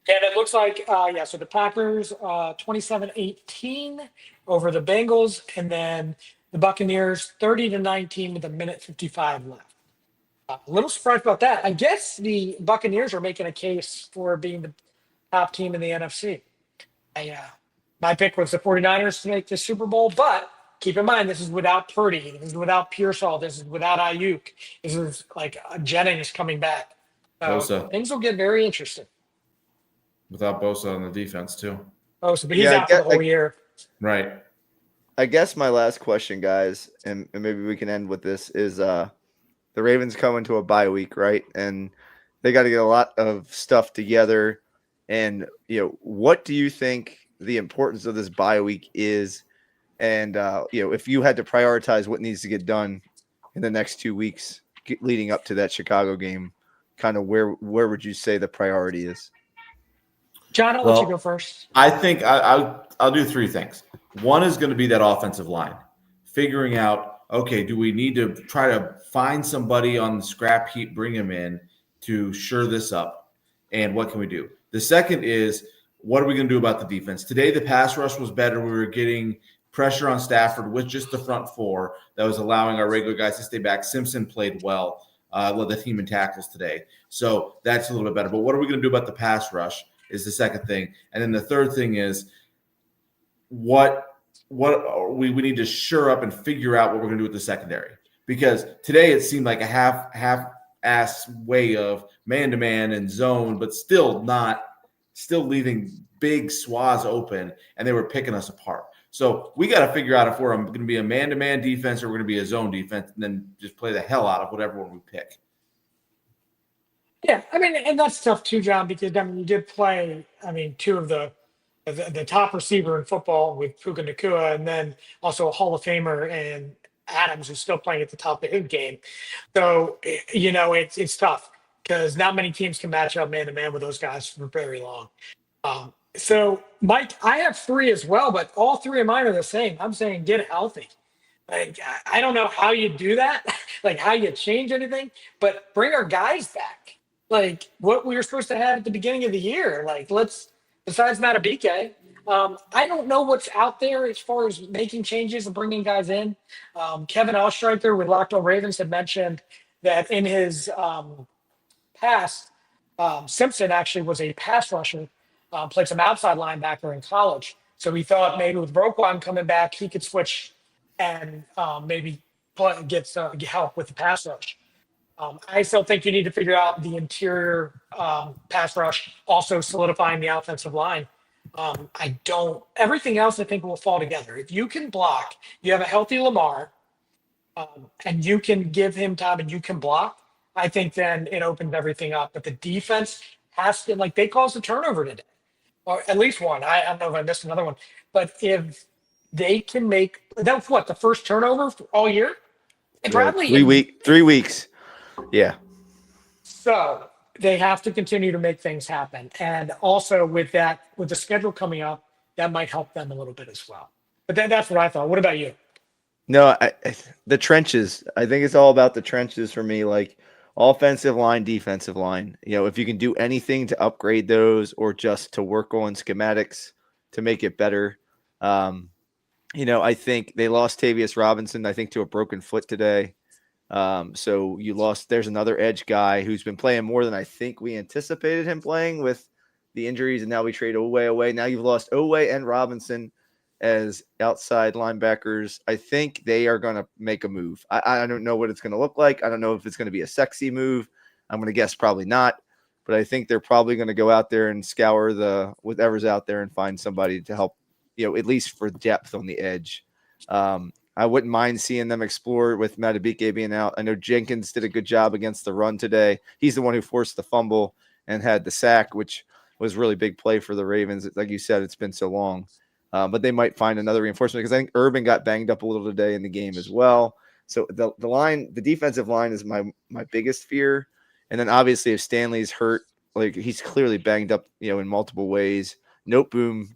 And it looks like, so the Packers 27-18 over the Bengals, and then the Buccaneers 30-19 with 1:55 left. A little surprised about that. I guess the Buccaneers are making a case for being the top team in the NFC. My pick was the 49ers to make the Super Bowl, but keep in mind, this is without Purdy. This is without Pearsall. This is without Ayuk. This is like Jennings coming back. So things will get very interesting. Without Bosa on the defense, too. Bosa, but he's out for the whole year. Right. I guess my last question, guys, and maybe we can end with this, is the Ravens come into a bye week, right? And they got to get a lot of stuff together. And, what do you think the importance of this bye week is? And, if you had to prioritize what needs to get done in the next 2 weeks leading up to that Chicago game, kind of where would you say the priority is? John, I'll let you go first. I think I'll do 3 things. One is going to be that offensive line, figuring out, okay, do we need to try to find somebody on the scrap heap, bring him in to shore this up, and what can we do? The second is, what are we going to do about the defense? Today, the pass rush was better. We were getting pressure on Stafford with just the front 4 that was allowing our regular guys to stay back. Simpson played well, led the team in tackles today. So that's a little bit better. But what are we going to do about the pass rush is the second thing. And then the third thing is what we need to shore up and figure out what we're going to do with the secondary. Because today it seemed like a half-ass way of man-to-man and zone, but still leaving big swaths open, and they were picking us apart. So we got to figure out if we're going to be a man-to-man defense or we're going to be a zone defense, and then just play the hell out of whatever one we pick. Yeah, I mean, and that's tough too, John, because you did play. I mean, 2 of the top receiver in football with Puka Nacua, and then also a Hall of Famer and Adams, who's still playing at the top of his game. So it's tough because not many teams can match up man to man with those guys for very long. So, Mike, I have 3 as well, but all 3 of mine are the same. I'm saying get healthy. Like, I don't know how you do that, like how you change anything, but bring our guys back. Like what we were supposed to have at the beginning of the year. Like, besides Matabike, I don't know what's out there as far as making changes and bringing guys in. Kevin Oestreicher with Locked On Ravens had mentioned that in his past, Simpson actually was a pass rusher, played some outside linebacker in college. So he thought maybe with Roquan coming back, he could switch and maybe get help with the pass rush. I still think you need to figure out the interior pass rush, also solidifying the offensive line. Everything else I think will fall together. If you can block, you have a healthy Lamar, and you can give him time and you can block, I think then it opens everything up. But the defense has to, they caused a turnover today, or at least one. I don't know if I missed another one. But if they can make, that's what, the first turnover all year? And probably 3 weeks. Yeah. So they have to continue to make things happen. And also with the schedule coming up, that might help them a little bit as well. But that's what I thought. What about you? No, the trenches. I think it's all about the trenches for me, like offensive line, defensive line. If you can do anything to upgrade those or just to work on schematics to make it better. I think they lost Tavius Robinson, I think, to a broken foot today. So there's another edge guy who's been playing more than I think we anticipated him playing with the injuries, and now we trade Oweh away. Now you've lost Oweh and Robinson as outside linebackers. I think they are going to make a move. I don't know what it's going to look like. I don't know if it's going to be a sexy move. I'm going to guess probably not. But I think they're probably going to go out there and scour whatever's out there and find somebody to help, at least for depth on the edge. I wouldn't mind seeing them explore with Madubuike being out. I know Jenkins did a good job against the run today. He's the one who forced the fumble and had the sack, which was really big play for the Ravens. Like you said, it's been so long. But they might find another reinforcement because I think Urban got banged up a little today in the game as well. So the defensive line is my biggest fear. And then obviously if Stanley's hurt, like he's clearly banged up, in multiple ways. Noteboom,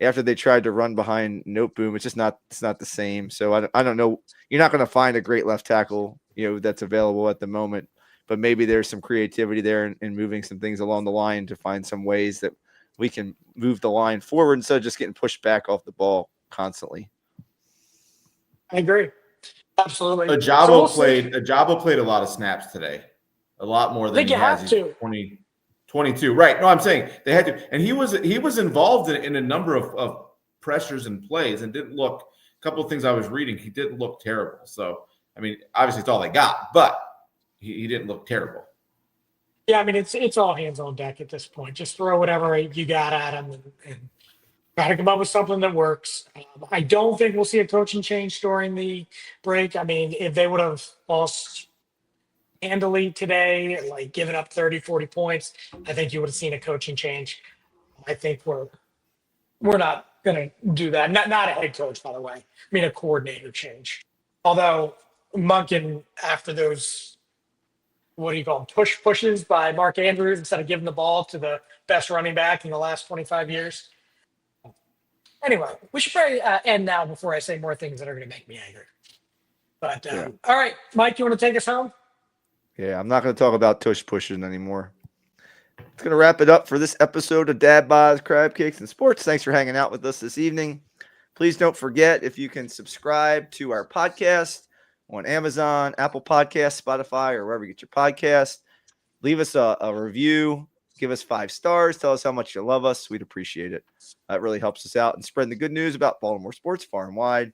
after they tried to run behind Noteboom, it's not the same. So I don't know. You're not going to find a great left tackle, that's available at the moment. But maybe there's some creativity there in moving some things along the line to find some ways that we can move the line forward instead of just getting pushed back off the ball constantly. I agree. Absolutely. Ajabo played a lot of snaps today. A lot more than he has. 22. Right. No, I'm saying they had to. And he was involved in a number of pressures and plays and didn't look – a couple of things I was reading, he didn't look terrible. So, I mean, obviously it's all they got, but he didn't look terrible. Yeah, I mean, it's all hands on deck at this point. Just throw whatever you got at him and try to come up with something that works. I don't think we'll see a coaching change during the break. I mean, if they would have lost handily today, like giving up 30, 40 points, I think you would have seen a coaching change. I think we're not going to do that. Not a head coach, by the way. I mean, a coordinator change. Although Monken, after those – what do you call them? Pushes by Mark Andrews instead of giving the ball to the best running back in the last 25 years. Anyway, we should probably end now before I say more things that are going to make me angry. But All right, Mike, you want to take us home? Yeah, I'm not going to talk about tush pushing anymore. It's going to wrap it up for this episode of Dad Bods, Crab Cakes, and Sports. Thanks for hanging out with us this evening. Please don't forget, if you can subscribe to our podcast on Amazon, Apple Podcasts, Spotify, or wherever you get your podcast. Leave us a review. Give us 5 stars. Tell us how much you love us. We'd appreciate it. That really helps us out and spreading the good news about Baltimore sports far and wide.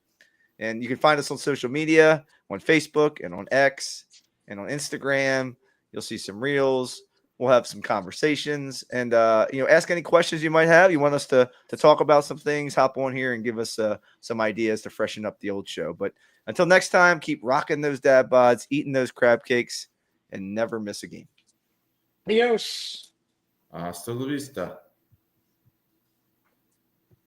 And you can find us on social media, on Facebook and on X and on Instagram. You'll see some reels. We'll have some conversations and, ask any questions you might have. You want us to talk about some things, hop on here and give us some ideas to freshen up the old show. But until next time, keep rocking those dad bods, eating those crab cakes, and never miss a game. Adios. Hasta la vista.